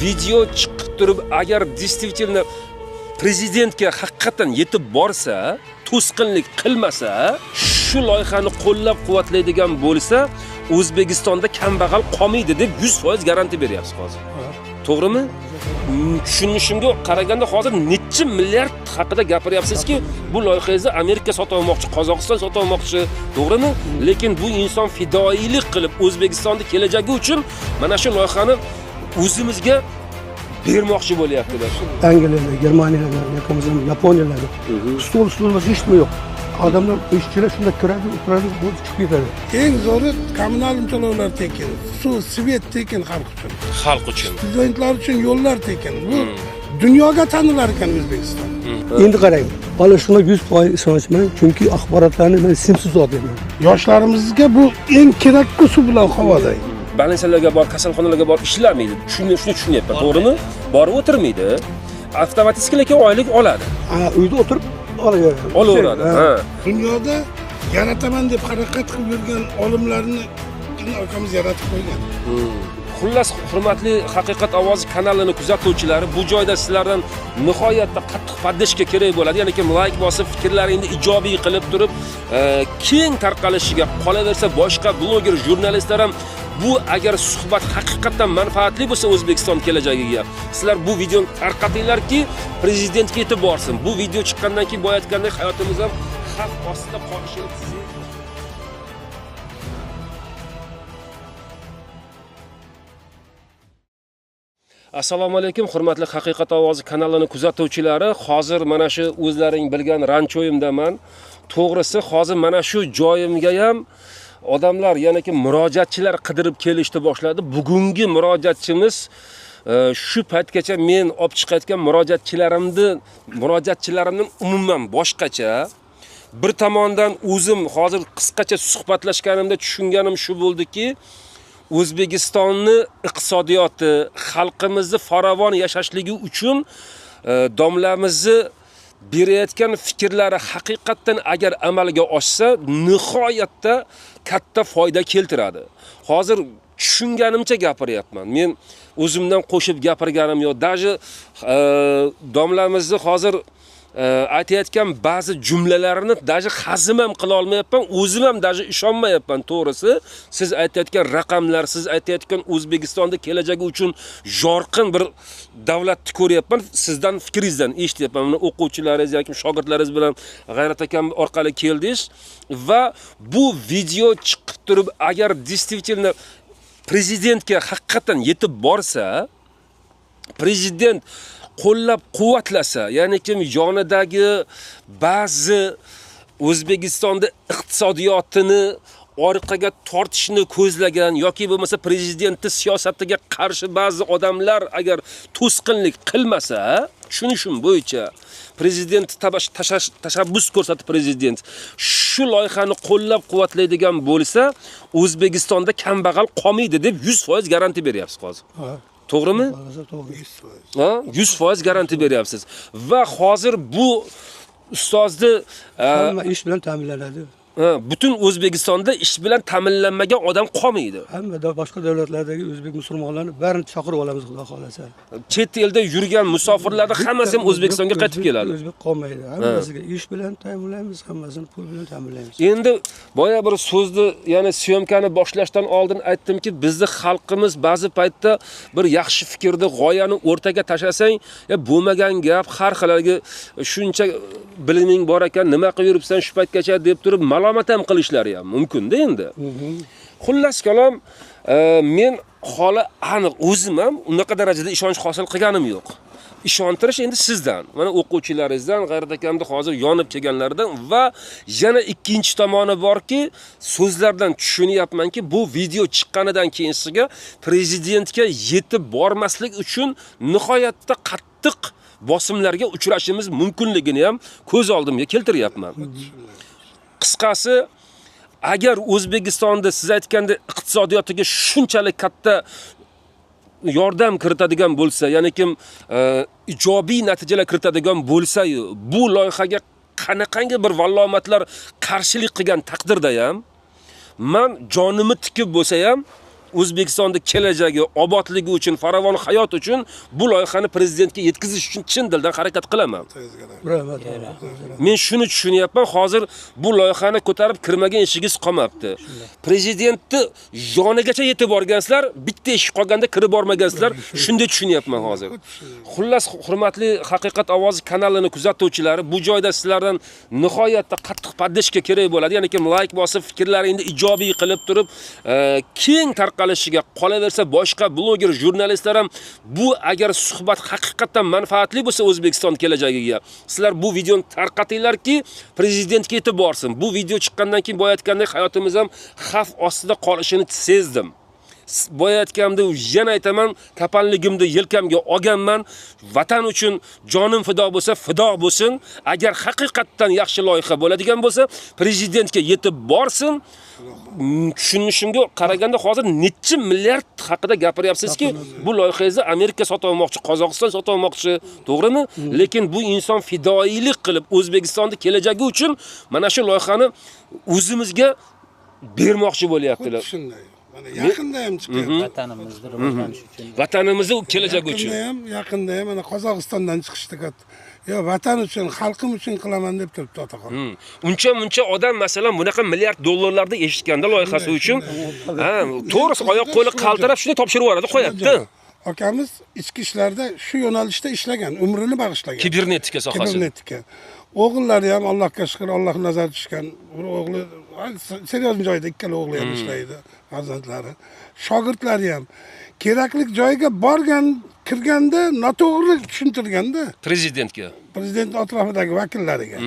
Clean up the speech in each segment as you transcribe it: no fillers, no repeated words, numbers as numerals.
video chiqib turib agar действительно prezidentga haqiqatan yetib borsa, to'sqinlik qilmasa, shu loyihani qo'llab-quvvatlaydigan bo'lsa, O'zbekistonda kambag'al qolmaydi deb 100% garantiya beryapsiz hozir. To'g'rimi? Tushunishimga qaraganda hozir necha milliard haqida gapiryapsizki, bu loyihangizni Amerika sotib olmoqchi, Qozog'iston sotib olmoqchi, to'g'rimi? Lekin bu inson fidoyilik qilib O'zbekistonning kelajagi uchun mana shu loyihani o'zimizga bermoqchi bo'lyaptilar. Angliyalar, Germaniyalar, Yaponiyalar. Stol hech nima yo'q. Odamlar ishchilar shunda kiradi, o'tiradi, bu chiqib ketadi. Eng zo'ri kommunal to'lovlar tekin, suv, svet tekin xalq uchun. Xalq uchun. Studentlar uchun yo'llar tekin. Bu dunyoga tanilar ekan O'zbekiston. Endi qarang, mana shuna 100% ishonchman, chunki axborotlarni men simsiz olaman. Yoshlarimizga bu eng kerakli suv bilan havoda. Balansalarga bor, kasalxonalarga bor ishlamaydi. Shuni tushunyapman, to'g'rimi? Borib o'tirmaydi. Avtomatik lekin oylik oladi. Uyda o'tirib olaveradi. Dunyoda yarataman deb harakat qilib yurgan olimlarni akamiz yaratib qo'ygan. Xullas, hurmatli Haqiqat ovozi kanalini kuzatuvchilari, bu joyda sizlardan nihoyatda qattiq podдержка kerak bo'ladi. Ya'ni kim like bosib, fikrlaringni ijobiy qilib turib, keng tarqalishiga, qolaversa boshqa bloger, jurnalistlar ham bu agar suhbat haqiqatan manfaatli bo'lsa O'zbekiston kelajagiga, sizlar bu videoni tarqatinglarki, prezidentga yetib borsin. Bu video chiqqandan keyin bo'yatgandek hayotimiz ham xavf ostida qolishini Assalomu alaykum, hurmatli Haqiqat ovozi kanalini kuzatuvchilari. Hozir mana shu o'zlaring bilgan ranchoyimdaman. To'g'risi, hozir mana shu joyimga ham odamlar, ya'ni ki murojaatchilar qidirib kelishni boshladi. Bugungi murojaatchimiz shu paytgacha men olib chiqayotgan murojaatchilarimning umuman boshqacha. Bir tomondan o'zim hozir qisqacha suhbatlashganimda tushunganim shu bo'ldiki, O'zbekistonni iqtisodiyoti, xalqimizni farovon yashashligi uchun domlamizni berayotgan fikrlari haqiqatan agar amalga oshsa, nihoyatda katta foyda keltiradi. Hozir tushunganimcha gapiryapman. Men o'zimdan qo'shib gapirganim yo'q. Даже domlamizni hozir aytayotgan ba'zi jumlalarni даже hazm ham qila olmayapman, o'zim ham даже ishonmayapman to'g'risi. Siz aytayotgan raqamlar, siz aytayotgan O'zbekistonda kelajagi uchun yorqin bir davlatni ko'ryapman. Sizdan fikringizdan eshityapman. Mana o'quvchilaringiz yoki shogirdlaringiz bilan G'ayrat akam orqali keldingiz va bu video chiqib turib agar действительно prezidentga haqiqatan yetib borsa, prezident qo'llab-quvvatlasa, ya'ni kim yonidagi ba'zi O'zbekistonda iqtisodiyotini orqaga tortishni ko'zlagan yoki bo'lmasa prezidentning siyosatiga qarshi ba'zi odamlar agar to'sqinlik qilmasa, tushunishim bo'yicha prezident tashabbus ko'rsatib prezident shu loyihani qo'llab-quvvatlaydigan bo'lsa, O'zbekistonda kambag'al qolmaydi deb 100% garantiya beryapsiz hozir. To'g'rimi? 100% garantiya beryapsiz. Va hozir bu ustozni hamma ish bilan ta'minlanadi. Butun O'zbekistonda ish bilan ta'minlanmagan odam qolmaydi. Hamma boshqa davlatlardagi o'zbek musulmonlarni barini chaqirib olamiz, xudo xolasa. Chet elda yurgan musofirlarning hammasi ham O'zbekistonga qaytib keladi. O'zbek qolmaydi. Hammasiga ish bilan ta'minlaymiz, hammasini pul bilan ta'minlaymiz. Endi boya bir so'zni, ya'ni syomkani boshlashdan oldin aytdimki, bizning xalqimiz ba'zi paytda bir yaxshi fikrni, g'oyani o'rtaga tashlasang, bo'lmagan gap, har xillarga shuncha biliming bor ekan, nima qilib yuribsan shu paytgacha deb turib malomat ham qilishlari ham mumkin-da endi. Xullas kalom, men holi aniq o'zim ham unaqa darajada ishonch hosil qilganim yo'q. Ishontirish endi sizdan, mana o'quvchilaringizdan, G'ayrat akamda hozir yonib kelganlardan va yana ikkinchi tomoni borki, so'zlardan tushunyapmanki, bu video chiqqanidan keyinsiga prezidentga yetib bormaslik uchun nihoyatda qattiq bosimlarga uchrashimiz mumkinligini ham ko'z oldimga keltiryapman. Qisqasi, agar O'zbekistonda siz aytganda iqtisodiyotiga shunchalik katta yordam kiritadigan bo'lsa, ya'ni kim ijobiy natijalar kiritadigan bo'lsa-yu, bu loyihaga qanaqangi bir vallomatlar qarshilik qilgan taqdirda ham, men jonimni tikib bo'lsa ham O'zbekistonda kelajagi, obodligi uchun, farovon hayot uchun bu loyihani prezidentga yetkazish uchun chin dildan harakat qilaman. Rahmat. Men shuni tushunyapman, hozir bu loyihani ko'tarib kirmagan eshigingiz qolmabdi. Prezidentni yonigacha yetib borgansizlar, bitta eshik qolganda kirib bormagansizlar, shunday tushunyapman hozir. Xullas, hurmatli Haqiqat ovozi kanalini kuzatuvchilari, bu joyda sizlardan nihoyatda qattiq podдержка kerak bo'ladi. Ya'ni kim like bosib, fikrlaringni ijobiy qilib turib, keng tarqalishiga, qolaversa boshqa bloger, jurnalistlar ham bu agar suhbat haqiqatan manfaatli bo'lsa O'zbekiston kelajagiga, sizlar bu videoni tarqatinglarki, prezidentga yetib borsin. Bu video chiqqandan keyin bo'layotgandek hayotimiz ham xavf ostida qolishini sezdim. Bo'layotganimda yana aytaman, kapanligimni yelkamga olganman. Vatan uchun jonim fido bo'lsa, fido bo'lsin. Agar haqiqatan yaxshi loyiha bo'ladigan bo'lsa, prezidentga yetib borsin. Tushunishimga qaraganda hozir necha milliard haqida gapiryapsizki, bu loyihangizni Amerika sotmoqchi, Qozog'iston sotmoqchi, to'g'rimi? Lekin bu inson fidoilik qilib O'zbekistonning kelajagi uchun mana shu loyihani o'zimizga bermoqchi bo'lyaptilar. Shunday. Mana yaqinda ham chiqyapti. Vatanimizni rivojlanish uchun. Vatanimizni kelajagi uchun. Yaqinda ham mana Qozog'istondan chiqishdi kat. Yo, vatan uchun, xalqim uchun qilaman deb turibdi otaxon. Uncha odam masalan bunaqa milliard dollarlarda eshitganda loyihasi uchun, to'g'risi oyoq qo'li qaltirab shuni topshirib yuboradi, qo'yapti. Akamiz ichki ishlarda shu yo'nalishda ishlagan, umrini bag'ishlagan. Kibernetika sohasi. Kibernetika. O'g'illari ham Allohga shukr, Alloh nazar tushgan. Bir o'g'li seryoz joyda ikkala o'g'li ham ishlaydi, farzandlari. Shogirdlari ham kerakli joyga borgan, kirganda noto'g'ri tushuntirganda Prezidentga. Prezident atrofidagi vakillariga.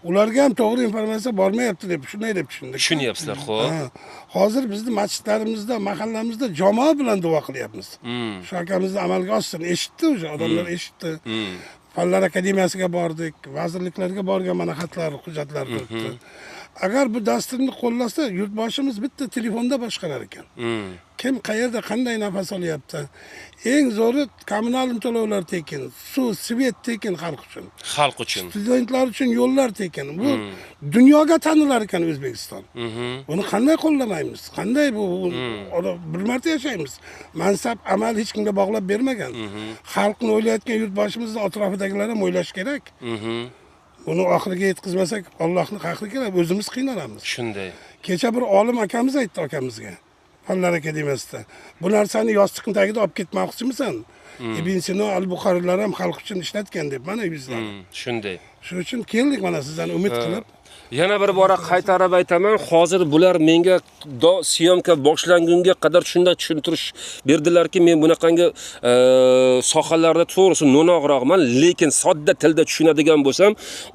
Ularga ham to'g'ri informatsiya bormayapti deb shunday deb tushundik. Tushunyapsizlar, xo'p. Hozir bizning masjidlarimizda, mahallamizda jamoa bilan duo qilyapmiz. Shu akamizni amalga oshsin. Eshitdi o'sha odamlar eshitdi. Fanlar akademiyasiga bordik, vazirliklarga borgan mana xatlar, hujjatlar turibdi. Agar bu dasturni qo'llasa, yurtboshimiz bitta telefonda boshqarar ekan. Kim qayerda qanday nafas olyapti? Eng zo'ri kommunal to'lovlar tekin, suv, svet tekin xalq uchun. Xalq uchun. Studentlar uchun yo'llar tekin. Bu dunyoga tanilar ekan O'zbekiston. Buni qanday qo'llamaymiz? Qanday bu bir marta yashaymiz. Mansab, amal hech kimga bog'lab bermagan. Xalqni o'ylayotgan yurtboshimizning atrofidagilar ham o'ylash kerak. Buni oxiriga yetkazmasak, Allohning qahri keladi, o'zimiz qiynalamiz. Shunday. Kecha bir olim akamiz aytdi akamizga. Fanlar akademiyasida. Bu narsani yostiqning tagida olib ketmoqchimisan? Ibn Sino, Al-Buxoriylar ham xalq uchun ishlatgan deb mana yuzlar. Shunday. Shuning uchun keldik mana sizdan umid qilib. Yana bir bora qaytarib aytaman, hozir bular menga syomka boshlangunga qadar shunday tushuntirish berdilarki, men bunaqangi sohalarda to'g'risi no'noqroqman, lekin sodda tilda tushunadigan bo'lsam,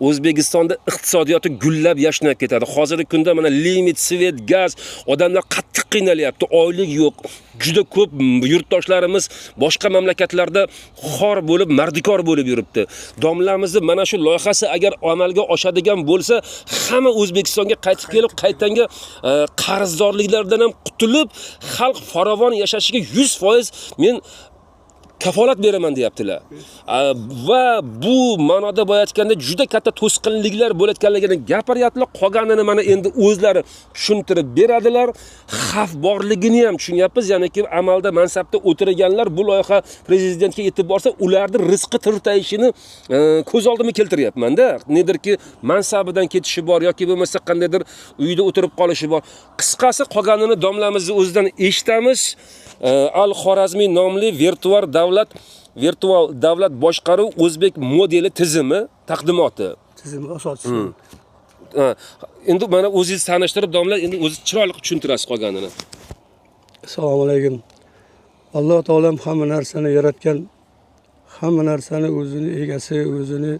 O'zbekistonda iqtisodiyoti gullab yashnab ketadi. Hozirgi kunda mana limit, svet, gaz, odamlar qattiq qiynalyapti, oylik yo'q. Juda ko'p yurtdoshlarimiz boshqa mamlakatlarda xor bo'lib, mardikor bo'lib yuribdi. Domlamizni mana shu loyihasi agar amalga oshadigan bo'lsa, hamma O'zbekistonga qaytib kelib, qaytanga qarzdorliklardan ham qutulib, xalq farovon yashashiga 100% men kafolat beraman deyaptilar. Va bu ma'noda bo'layotganda juda katta to'sqinliklar bo'layotganligini gapiryaptilar. Qolganini mana endi o'zlari tushuntirib beradilar. Xavf borligini ham tushunyapmiz. Ya'niki amalda mansabda o'tirganlar bu loyiha prezidentga yetib borsa, ularning rizqi tirtayishini ko'z oldimga keltiryapman-da. Nedirki mansabidan ketishi bor yoki bo'lmasa qandaydir uyda o'tirib qolishi bor. Qisqasi qolganini domlamizni o'zidan eshitamiz. Al-Xorazmiy nomli virtual davlat boshqaruv o'zbek modeli tizimi taqdimoti. Tizimi asoschisi. Endi mana o'zingiz tanishtirib, domla endi o'zi chiroyli tushuntirasiz qolganini. Assalomu alaykum. Alloh taolam hamma narsani yaratgan, hamma narsani o'zini egasi, o'zini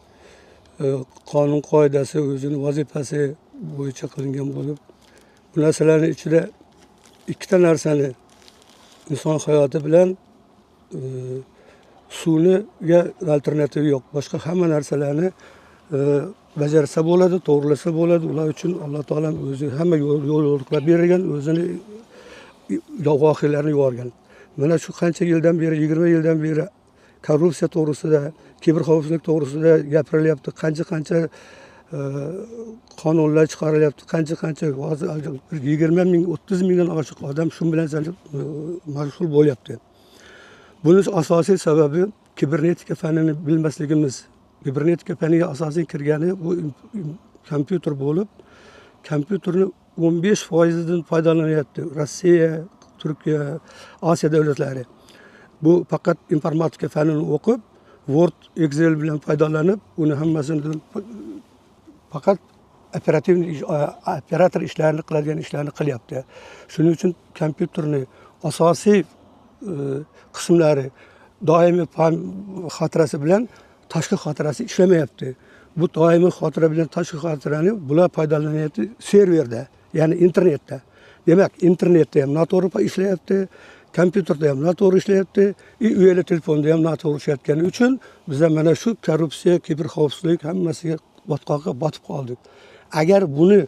qonun qoidasi, o'zini vazifasi bo'yicha qilingan bo'lib, bu narsalarning ichida ikkita narsani inson hayoti bilan suvniga alternativi yo'q. Boshqa hamma narsalarni bajarsa bo'ladi, to'g'rilasa bo'ladi. Ular uchun Alloh taolam o'zi hamma yo'llar bergan, o'zini voqealarni yuborgan. Mana shu qancha yildan beri, 20 yildan beri korrupsiya to'g'risida, kiberxavfsizlik to'g'risida gapirilyapti. Qancha qonunlar chiqarilyapti. Qancha hozir 20 ming, 30 mingdan oshiq odam shu bilan mashg'ul bo'lyapti. Buning asosiy sababi kibernetika fanini bilmasligimiz. Kibernetika faniga asosiy kirgani bu kompyuter bo'lib, kompyuterni 15% dan foydalanyapti. Rossiya, Turkiya, Osiyo davlatlari. Bu faqat informatika fanini o'qib, Word, Excel bilan foydalanib, uni hammasini faqat operator ishlarini qiladigan ishlarni qilyapti. Shuning uchun kompyuterni asosiy qismlari doimiy xotirasi bilan tashqi xotirasi ishlamayapti. Bu doimiy xotira bilan tashqi xotirani bular foydalanyapti serverda, ya'ni internetda. Demak, internetda ham noto'g'ri ishlayapti, kompyuterda ham noto'g'ri ishlayapti, uyali telefonda ham noto'g'ri ishlayotgani uchun biz mana shu korrupsiya, kiberxavfsizlik hammasiga botqoqqa botib qoldik. Agar buni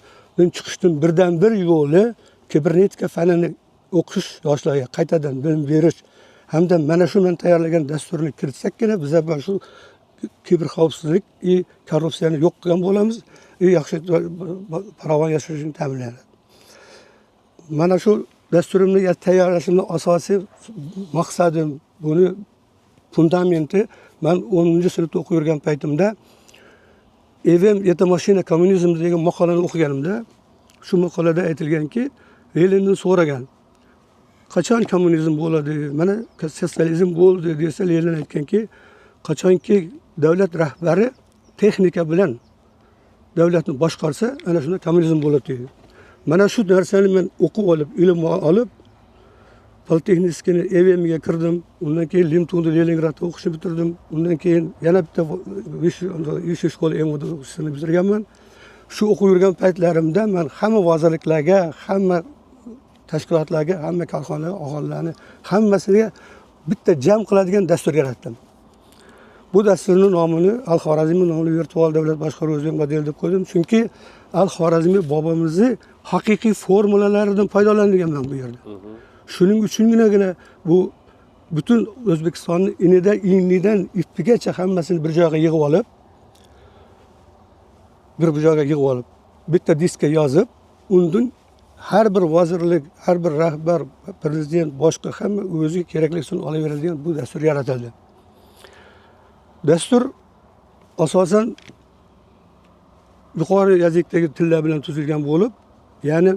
chiqishdan birdan bir yo'li kibernetika fanini o'qish yoshlarga qaytadan bilim berish hamda mana shu men tayyorlagan dasturni kiritsakgina biz ham shu kiberxavfsizlik va korrupsiyani yo'q qilgan bo'lamiz, yaxshi farovon yashashni ta'minlaydi. Mana shu dasturimni tayyorlashimning asosiy maqsadim, buni fundamenti, men 10-sinfda o'qib yurgan paytimda Evem yeta mashina kommunizm degan maqolani o'qiganimda, shu maqolada aytilganki, Lenindan so'ragan, qachon kommunizm bo'ladi? Mana sotsializm bo'ldi desa, Lenin aytganki, qachonki davlat rahbari texnika bilan davlatni boshqarsa, ana shunda kommunizm bo'ladi deydi. Mana shu narsani men o'qib olib, ilm olib, Politexnikani Evemga kirdim. Undan keyin Limtunda Leningradda o'qishni bitirdim. Undan keyin yana bitta Vishshiy shkola o'qishni bitirganman. Shu o'qib yurgan paytlarimda men hamma vazirliklarga, hamma tashkilotlarga, hamma korxonalarga, aholilarni hammasiga bitta jam qiladigan dastur yaratdim. Bu dasturning nomini Al-Xorazmiy nomli virtual davlat boshqaruvi modeli deb qo'ydim. Chunki Al-Xorazmiy bobomizning haqiqiy formulalaridan foydalanganman bu yerda. Shuning uchungina bu butun O'zbekistonni inidan ipigacha hammasini bir joyga yig'ib olib, bitta diskka yozib, undan har bir vazirlik, har bir rahbar, prezident, boshqa hamma o'ziga keraklisini olaveradigan bu dastur yaratildi. Dastur asosan yuqori yazikdagi tillar bilan tuzilgan bo'lib, ya'ni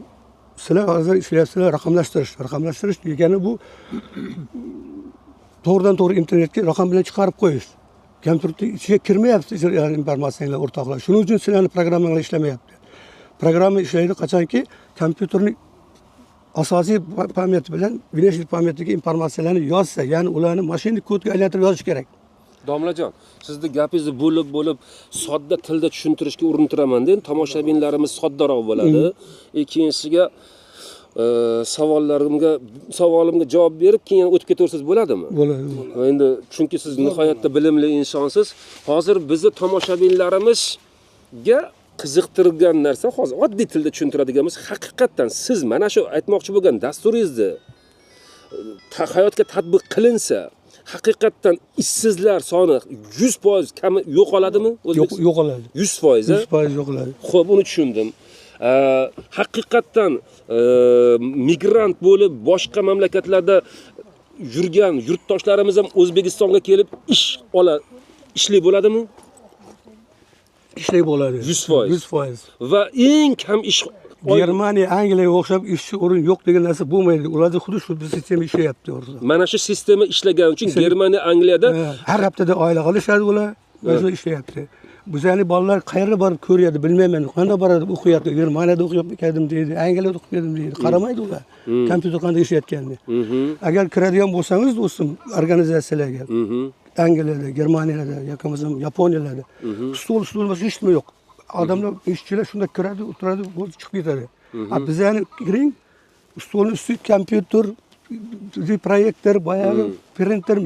sizlar hozir ishlayapsizlar raqamlashtirish degani bu to'g'ridan-to'g'ri internetga raqam bilan chiqarib qo'yish. Kompyuter ichiga kirmayapti informatsiyalar o'rtoqlar. Shuning uchun sizlarning programmalar ishlamayapti. Programma ishlaydi qachonki kompyuterning asosiy pamyati bilan внешний pamyatiga informatsiyalarni yozsa, ya'ni ularni mashinalik kodga aylantirib yozish kerak. Domlajon, sizni gapingizni bo'lib sodda tilda tushuntirishga urinib turaman-da. Tomoshabinlarimiz soddaroq bo'ladi. Ikkinchisiga savolimga javob berib, keyin o'tib ketaversangiz bo'ladimi? Bo'ladi. Endi chunki siz nihoyatda bilimli insonsiz. Hozir bizni tomoshabinlarimizga qiziqtirgan narsa, hozir oddiy tilda tushuntiradiganimiz, haqiqatan siz mana shu aytmoqchi bo'lgan dasturingizni hayotga tatbiq qilinsa, haqiqatan ishsizlar soni 100% kami yo'qoladimi? Yo'qoladi. 100% yo'qoladi. Xo'p, uni tushundim. Haqiqatan migrant bo'lib boshqa mamlakatlarda yurgan yurtdoshlarimiz ham O'zbekistonga kelib ishli bo'ladimi? Ishli bo'ladi. 100%. Va eng kam ish Germaniya, Angliyaga o'xshab ishchi o'rin yo'q degan narsa bo'lmaydi. Ularda xuddi shu sistema ishlayapti o'rtada. Mana shu sistema ishlagani uchun Germaniya, Angliyada har haftada oila qilishadi ular, o'zi ishlayapti. Bizning bolalar qayerga borib ko'ryapti, bilmayman. Qanday boradi, o'qiyapti. Germaniyada o'qib edim deydi, Angliyada o'qib edim deydi. Qaramaydi ular. Kompyuter qanday ishlayotganini. Agar kiradigan bo'lsangiz, do'stim, organizatsiyalarga, Angliyada, Germaniyada, yoki bo'lmasam Yaponiyada stol bo'lmasa hech nima yo'q. Odamlar, ishchilar shunda kiradi, o'tiradi, chiqib ketadi. Bizani kiring, stolning ustiga kompyuter, proyektor, boyagi printer,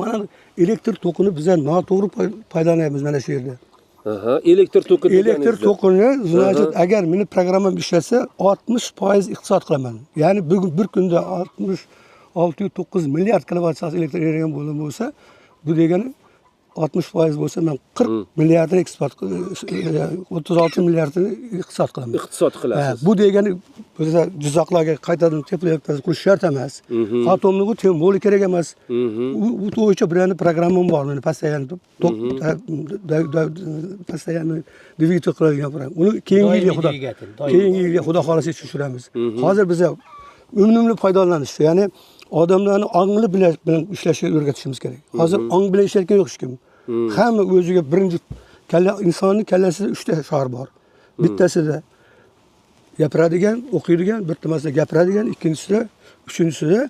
mana elektr tokini biz noto'g'ri foydalanyapmiz mana shu yerda. Elektr toki deganingiz. Elektr tokini, значит, agar meni programmam ishlasa, 60% iqtisod qilaman. Ya'ni bugun bir kunda 66-9 milliard kilovat soat elektr energiya bo'lsa, bu degani 60% bo'lsa men 40 milliardni eksport 36 milliardni iqtisod qilaman. Iqtisod qilasiz. Bu degani o'zi Jizzaxlarga qaytadan teplik qurish shart emas. Atomni tem bo'li kerak emas. Bu bo'yicha birani programmam bor, meni постоянно dvigatel qiladigan program. Uni keyingi yilga xudo xolasa tushiramiz. Hozir biz unumli foydalanish, ya'ni odamlarni ongli bilan ishlashga o'rgatishimiz kerak. Hozir ong bilan ishlayotgan yo'q hech kim. Hamma o'ziga birinchi insonning kallasida 3 ta shar bor. Bittasida gapiradigan, o'qiydigan, bittasida gapiradigan, ikkinchisida, uchinchisida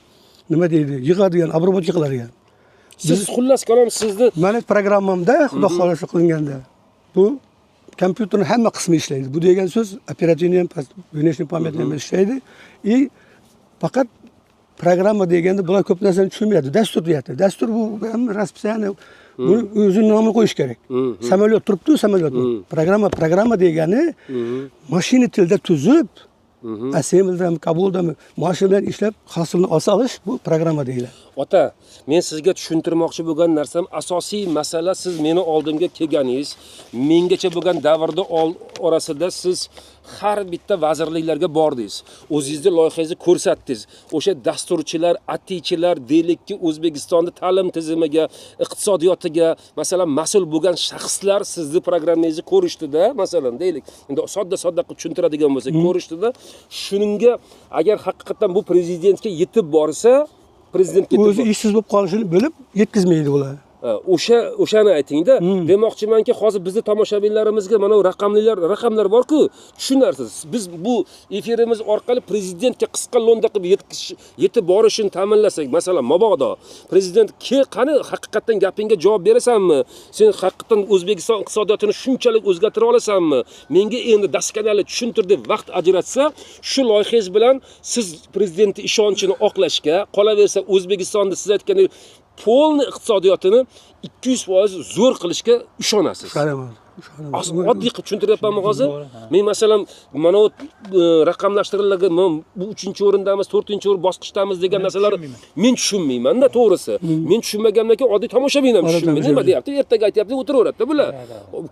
nima deydi? Yig'adigan, abrobotga qiladigan. Siz xullas kalom sizni Meni programmamda xudo xolasa qilinganda bu kompyuterning hamma qismi ishlaydi. Bu degan so'z operativniy ham, внешний память ham ishlaydi. Faqat programma deganda bular ko'p narsani tushunmaydi. Dastur deyapti. Dastur bu расписание, buni o'zining nomini qo'yish kerak. Samolyot turibdi, samolyot. Programma degani mashina tilida tuzib, assembledami, kabuldami, mashina bilan ishlab hosilni olish bu programma deyiladi. Ota, men sizga tushuntirmoqchi bo'lgan narsam asosiy masala siz meni oldimga kelganingiz, mengacha bo'lgan davrda orasida siz har bitta vazirliklarga bordingiz. O'zingizning loyihangizni ko'rsatdingiz. O'sha dasturchilar, ATchilar deylikki O'zbekistonda ta'lim tizimiga, iqtisodiyotiga, masalan, mas'ul bo'lgan shaxslar sizning programmangizni ko'rishdida, masalan, deylik. Endi sodda tushuntiradigan bo'lsak, ko'rishdida, shuningga agar haqiqatan bu prezidentga yetib borsa, prezidentga o'zi ishsiz bo'lib qolishini bilib yetkazmaydi ular. O'shani aytingda. Demoqchimanki, hozir bizning tomoshabinlarimizga mana raqamlar bor-ku, tushunarsiz. Biz bu efirimiz orqali prezidentga qisqa lo'nda qilib yetib borishini ta'minlasak, masalan, mabodo prezident qani haqiqatan gapingga javob berasanmi? Sen haqiqatan O'zbekiston iqtisodiyotini shunchalik o'zgartira olasanmi? Menga endi daskanali tushuntir deb vaqt ajratsa, shu loyihangiz bilan siz prezidentning ishonchini oqlashga, qolaversa O'zbekistonda siz aytgandek polni iqtisodiyotini 200% zo'r qilishga ishonasiz. Oddiy qilib tushuntiryapmanmi hozir? Men masalan, mana raqamlashtirilgan bu 3-o'rindamiz, 4-o'rin bosqichdamiz degan narsalar men tushunmayman-da, to'g'risi. Men tushunmagandan keyin oddiy tomoshabin ham tushunmaydi. Nima deyapti? Ertaga aytyapti, o'tiraveradi bular.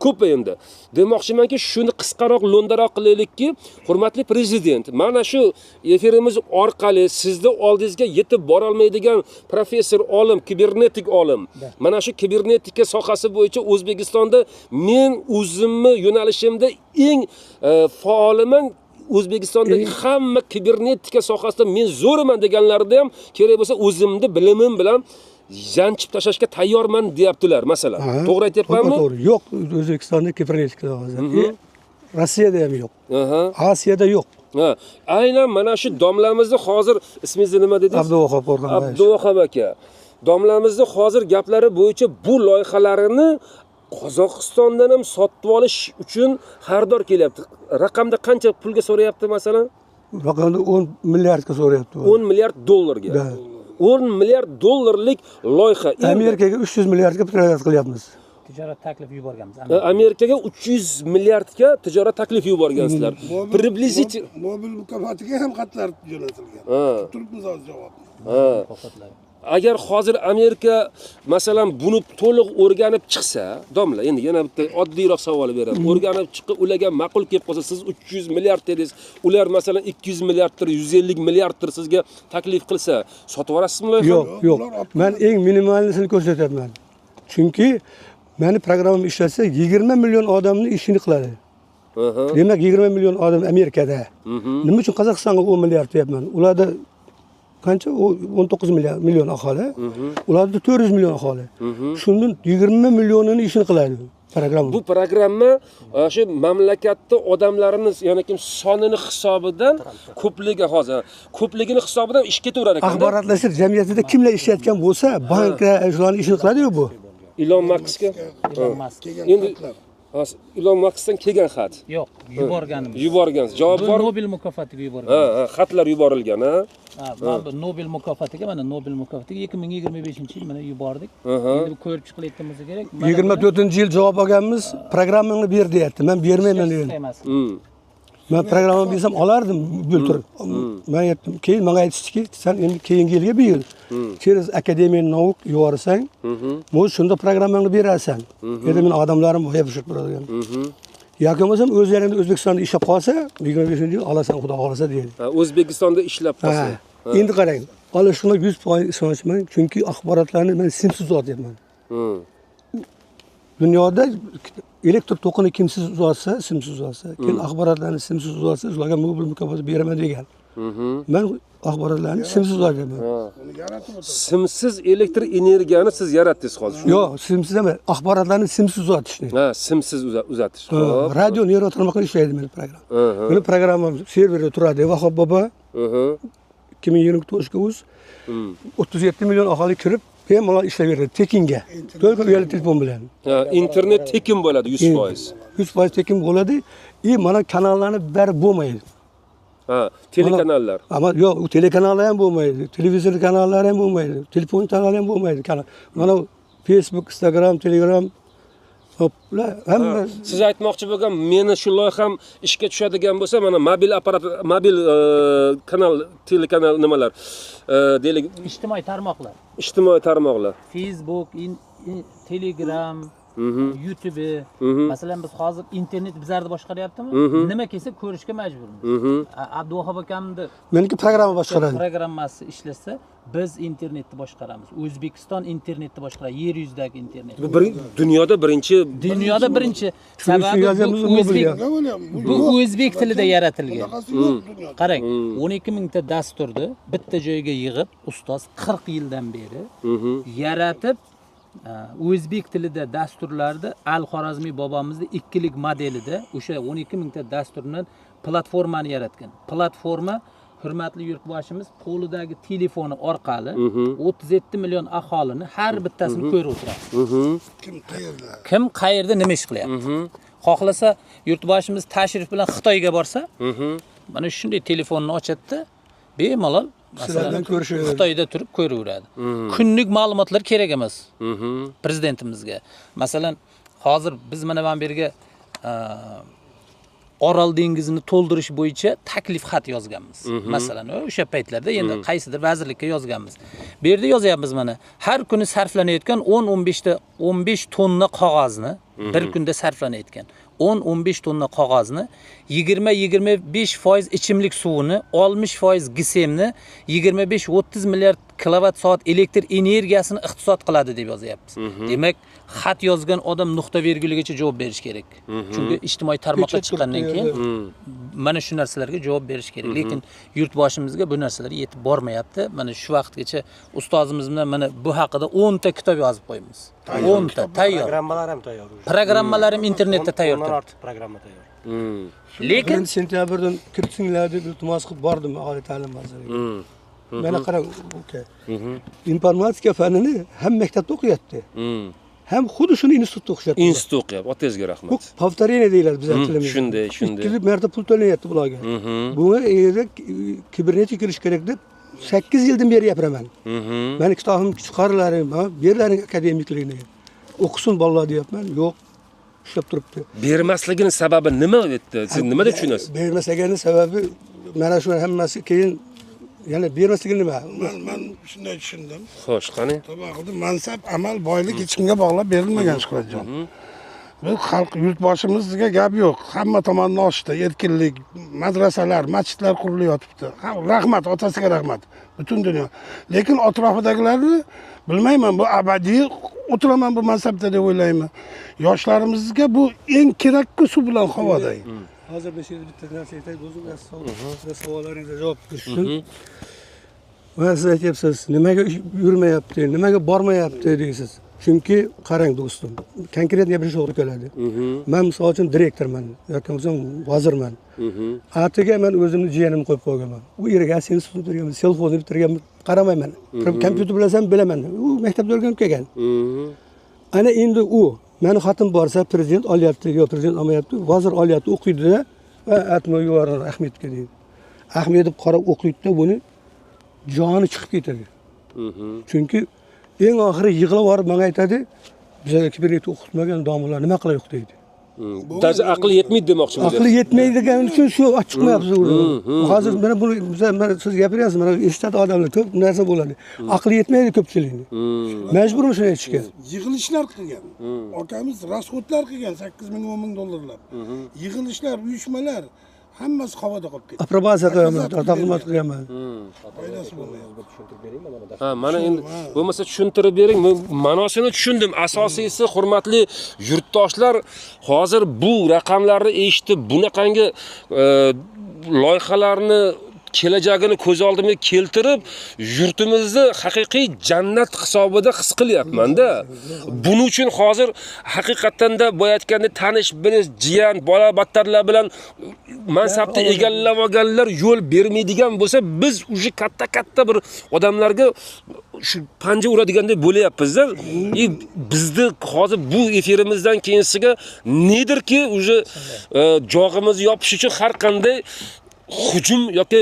Ko'p endi. Demoqchimanki, shuni qisqaroq, lo'ndaroq qilaylikki, hurmatli prezident, mana shu efirimiz orqali sizni oldingizga yetib bora olmaydigan professor olim, kibernetik olim, mana shu kibernetika sohasi bo'yicha O'zbekistonda men o'zimni yo'nalishimda eng faoliman. O'zbekistondagi hamma kibernetika sohasida men zo'raman deganlarda ham kerak bo'lsa o'zimni bilimim bilan yanchib tashlashga tayyorman deyaptilar, masalan. To'g'ri aytyapmanmi? To'g'ri. Yo'q, O'zbekistonda kibernetika sohasi. Rossiyada ham yo'q. Osiyada yo'q. Aynan mana shu domlamizni hozir ismingizni nima dedingiz? Abduvahhab O'rg'anbayev. Abduvahhab aka. Domlamizni hozir gaplari bo'yicha bu loyihalarini Qozog'istondan ham sotib olish uchun xaridor kelyapti. Raqamda qancha pulga so'rayapti masalan? Raqamda 10 milliardga so'rayapti. 10 milliard dollarga. 10 milliard dollarlik loyiha. Amerikaga 300 milliardga predat qilyapmiz. Tijorat taklif yuborganmiz. Amerikaga 300 milliardga tijorat taklif yuborgansizlar. Приблизительно mobil mukofotiga ham xatlar jo'natilgan. Turibmiz hozir javobni. Mukofotlar. Agar hozir Amerika masalan buni to'liq o'rganib chiqsa, domla, endi yana bitta oddiyroq savol beraman. O'rganib chiqib ularga ma'qul kelib qolsa, siz 300 milliard dedingiz, ular masalan 200 milliarddir, 150 milliarddir sizga taklif qilsa, sotib olasizmi loyihani? Yo'q. Men eng minimalnisini ko'rsatyapman. Chunki meni programmam ishlatsa 20 million odamning ishini qiladi. Demak 20 million odam Amerikada. Nima uchun Qozog'istonga 10 milliard deyapman? Ularda qancha? 19 million aholi. Ularda 400 million aholi. Shundan 20 millionini ishini qiladi programma. Bu programma shu mamlakatda odamlarning, ya'ni kim sonini hisobidan ko'pligi hozir, ko'pligini hisobidan ish ketaverar ekan. Axborotlashtirish jamiyatida kimlar ishlayotgan bo'lsa, banklar shularning ishini qiladi-ku bu. Ilon Maskga. Endi Ilon Maskdan kelgan xat. Yo'q, yuborganimiz. Yuborgansiz. Javob bor. Nobel mukofotiga yuborganmiz. Xatlar yuborilgan, Nobel mukofotiga, mana Nobel mukofotiga 2025-yil mana yubordik. Endi bu ko'rib chiqilayotgan bo'lsa kerak. 24-yil javob olganmiz, programmani ber deyapti. Men bermayman dedim. Men programma bilsam olardim bultur. Men aytdim, keyin menga aytishdiki, sen endi keyingi yilga bir yil через Akademiya nauk yuborsang, bu shunda programmangni berasan. Endi men odamlarim boyab o'shib turadigan. Yoki bo'lmasam o'zlaringda O'zbekistonda ishlab qolsa, 25-yil olasan, xudo xolasa deydi. O'zbekistonda ishlab qolsa. Endi qarang, ana shunga 100% ishonchman, chunki axborotlarni men simsiz uzatyapman. Dunyoda elektr to'qini kimsiz uzatsa, simsiz uzatsa, keyin axborotlarni simsiz uzatsa, ularga Nobel mukofoti beraman degan. Men axborotlarni simsiz uzatyapman. Simsiz elektr energiyani siz yaratdingiz hozir. Yo'q, simsiz emas, axborotlarni simsiz uzatishni. Ha, simsiz uzatish. Radio neyro tarmoqda ishlaydi meni program. Meni programmam serverda turadi. Vahob bobo 2024 37 million aholi kirib, bemalol ishlayveradi tekinga. Только uyali telefon bilan. Internet tekin bo'ladi 100%. 100% tekin bo'ladi. Mana kanallarni bari bo'lmaydi. Ha, telekanallar. Ama yo'q, u telekanallar ham bo'lmaydi, televizor kanallari ham bo'lmaydi, telefon kanallari ham bo'lmaydi. Mana Facebook, Instagram, Telegram hopla hamma. Siz aytmoqchi bo'lgan, meni shu loyiham ishga tushadigan bo'lsa, mana mobil apparat, mobil kanal, telekanal nimalar, deylik, ijtimoiy tarmoqlar. Ijtimoiy tarmoqlar. Facebook, Telegram, YouTube. Masalan biz hozir internet bizlarni boshqaryaptimi? Nima kelsa ko'rishga majburmiz. Abduvahab akamni meniki programma boshqaradi. Programmasi ishlasa, biz internetni boshqaramiz. O'zbekiston internetni boshqaradi, yer yuzidagi internet. Dunyoda birinchi. Sababi bu o'zbek tilida yaratilgan. Qarang, 12 mingta dasturni bitta joyga yig'ib, ustoz 40 yildan beri yaratib, o'zbek tilida dasturlarda Al-Xorazmiy bobomizning ikkilik modelida o'sha 12 mingta dasturdan platformani yaratgan. Platforma hurmatli yurtboshimiz qo'lidagi telefoni orqali 37 million aholini har bittasini ko'rib o'tiradi. Kim qayerda nima ish qilyapti? Xohlasa yurtboshimiz tashrif bilan Xitoyga borsa, mana shunday telefonni ochadi, bemalol masalan Xitoyda turib ko'raveradi. Kunlik ma'lumotlar kerak emas prezidentimizga. Masalan, hozir biz mana bu yerga Orol dengizini to'ldirish bo'yicha taklif xat yozganmiz. Masalan, o'sha paytlarda endi qaysidir vazirlikka yozganmiz. Bu yerda yozyapmiz mana, har kuni sarflanayotgan 10-15 tonna qog'ozni bir kunda sarflanayotgan 10-15 tonna qog'ozni, 20-25% ichimlik suvini, 60% gisemni, 25-30 milliard kilovat soat elektr energiyasini iqtisod qiladi deb yozyapmiz. Demak, xat yozgan odam nuqta virguligacha javob berish kerak. Chunki ijtimoiy tarmoqqa chiqqandan keyin mana shu narsalarga javob berish kerak. Lekin yurtboshimizga bu narsalar yetib bormayapti. Mana shu vaqtgacha ustozimiz bilan mana bu haqida 10 ta kitob yozib qo'yamiz. 10 ta tayyor. Programmalar ham tayyor. Programmalar ham internetda tayyor. Ondan ortiq programma tayyor. Lekin sentyabrdan kiritinglar deb iltimos qilib bordim oliy ta'lim vaziriga. Mana qarang, informatika fanini ham maktabda o'qiyapti. Ham xuddi shuni institutda o'qishyapti. Institut o'qiyapti. Otangizga rahmat. Повторение deyiladi bizlar tilimizda. Shunday. 2 marta pul to'layapti bularga. Bunga endi kibernetik kirish kerak deb 8 yildan beri gapiraman. Meni kitobim chiqarilaring, berlaring akademikligini. O'qisin bolalar deyapman. Yo'q, ishlab turibdi. Bermasligining sababi nima edi? Siz nimada tushunasiz? Bermasligining sababi mana shu hammasi keyin yana bermasligi nima? Men shunday tushundim. Xo'sh, qani? To'g'ri, mansab, amal, boylik hech kimga bog'lab berilmagan Shuhratjon. Bu xalq yurtboshimizga gap yo'q. Hamma tomondan oshdi, erkinlik, madrasalar, masjidlar qurilyotibdi. Rahmat, otasiga rahmat. Butun dunyo. Lekin atrofidagilarni bilmayman, bu abadiy o'tiraman bu mansabda deb o'ylayman. Yoshlarimizga bu eng kerakli suv bilan havoday. Hozir bitta narsa aytay, o'zim savollaringizga javob berishim. Va siz aytyapsiz, nimaga yurmayapti, nimaga bormayapti deysiz. Chunki qarang do'stim, konkret gapirish to'g'ri keladi. Men misol uchun direktorman yoki bo'lsam vazirman. Atiga men o'zimni jiyanimni qo'yib qo'yganman. U yerga institutni bitirganman, selfonni bitirganman, qaramayman. Kompyuter bilasan bilaman. U maktabda o'rganib kelgan. Ana endi u meni xatim borsa prezident olyapti, yo prezident olmayapti, vazir olyapti, o'qiydi-da va atma yuborar Ahmedga deydi. Ahmedov qarab o'qiydi-da, buni joni chiqib ketadi. Chunki eng oxiri yig'lab borib menga aytadi, bizga kibernetik o'qitmagan domlalar nima qilaylik deydi. Даже aql yetmaydi demoqchimiz. Aqli yetmaydigan uchun shu chiqmayapsiz ular. Hozir mana buni mana siz gapiryapsiz, mana eshitadi odamlar ko'p narsa bo'ladi. Aqli yetmaydi ko'pchilikni. Majburmi shuni aytishga? Yig'ilishlar qilgan. Akamiz rasxodlar qilgan 8 ming 10 ming dollarlab. Yig'ilishlar, uyushmalar hammasi havoda qolib ketdi. Aprobatsiya qilaman, taqdimot qilaman. Foydasi bo'lmayapti. Ha, mana endi bo'lmasa tushuntirib bering. Ma'nosini tushundim. Asosiysi, hurmatli yurtdoshlar, hozir bu raqamlarni eshitib, bunaqangi loyihalarni kelajagini ko'z oldimga keltirib, yurtimizni haqiqiy jannat hisobida his qilyapman-da. Buning uchun hozir haqiqatdan-da boyatganda tanish, bilish, jiyan, bola battarlar bilan mansabni egallab olganlar yo'l bermaydigan bo'lsa, biz uje katta bir odamlarga shu panja uradigandek bo'layapmiz-da. Bizni hozir bu efirimizdan keyinsiga nedirki uje jog'imizni yopish uchun har qanday hujum yoki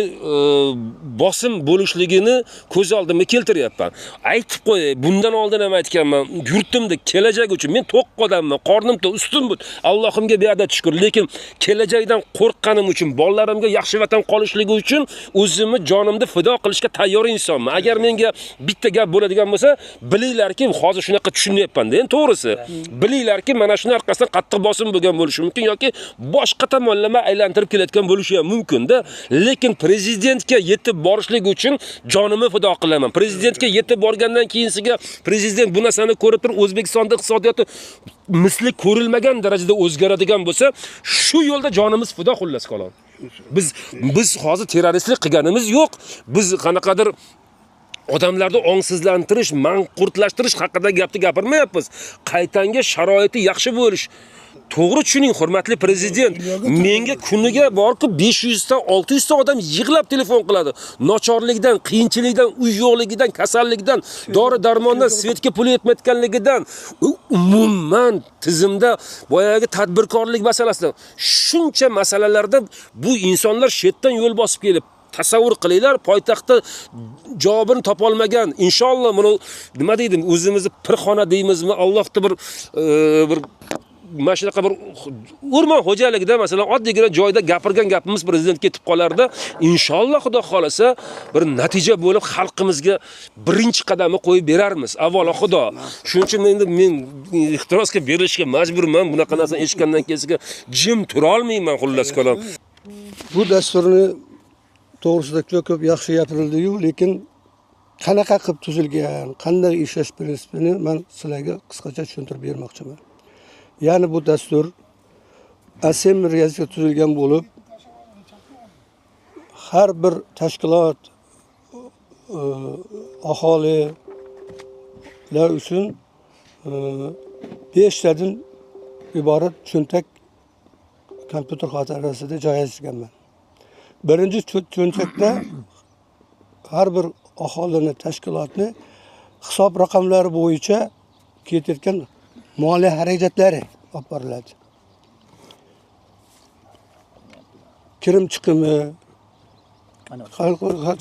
bosim bo'lishligini ko'z oldimga keltiryapman. Aytib qo'yay, bundan oldin ham aytganman, yurtimda kelajak uchun men to'q odamman, qornim to'q, ustim but. Allohimga beadad shukr, lekin kelajakdan qo'rqqanim uchun, bolalarimga yaxshi vatan qolishligi uchun o'zimni jonimni fido qilishga tayyor insonman. Agar menga bitta gap bo'ladigan bo'lsa, bilinglarki, hozir shunaqa tushunyapman-da. Endi to'g'risi, bilinglarki, mana shuni orqasidan qattiq bosim bo'lgan bo'lishi mumkin yoki boshqa tomonlama aylantirib kelayotgan bo'lishi ham mumkin. Lekin prezidentga yetib borishlik uchun jonimni fido qilaman. Prezidentga yetib borgandan keyinsiga prezident bu narsani ko'rib turib, O'zbekistonda iqtisodiyoti misli ko'rilmagan darajada o'zgaradigan bo'lsa, shu yo'lda jonimiz fido xullas qoladi. Biz hozir terroristlik qilganimiz yo'q. Biz qanaqadir odamlarni ongsizlantirish, manqurtlashtirish haqida gapni gapirmayapmiz. Qaytanga sharoiti yaxshi bo'lish. To'g'ri tushuning, hurmatli prezident. Menga kuniga borku 500 dan 600 ta odam yig'lab telefon qiladi. Nochorlikdan, qiyinchilikdan, uy yo'qligidan, kasallikdan, dori-darmondan, svetga pul yetmayotganligidan, umuman tizimda boyagi tadbirkorlik masalasidan, shuncha masalalarda bu insonlar shetdan yo'l bosib kelib tasavvur qilinglar, poytaxtda javobini topa olmagan, inshaalloh buni nima deydim, o'zimizni pirxona deymizmi, Allohda bir mana shunaqa bir o'rmon xo'jaligida masalan oddiygina joyda gapirgan gapimiz prezident ketib qolardi. Inshaalloh Xudo xolasa bir natija bo'lib xalqimizga birinchi qadamni qo'yib berarmiz. Avvalo Xudo. Shuning uchun endi men ehtirosga berilishga majburman. Bunaqa narsa eshitgandan keyin jim tura olmayman xullas kalom. Bu dasturni to'g'risida ko'p yaxshi gapirildi-yu, lekin qanaqa qilib tuzilgan, qanday ishlash prinsipini men sizlarga qisqacha tushuntirib bermoqchiman. Ya'ni bu dastur ASEM rejasiga tuzilgan bo'lib, har bir tashkilot aholilar uchun 5 tadan iborat cho'ntak kompyuter xotirasida joylashtirganman. Birinchi cho'ntakda har bir aholini, tashkilotni hisob raqamlari bo'yicha ketayotgan moliya xarajatlari olib boriladi. Kirim chiqimi,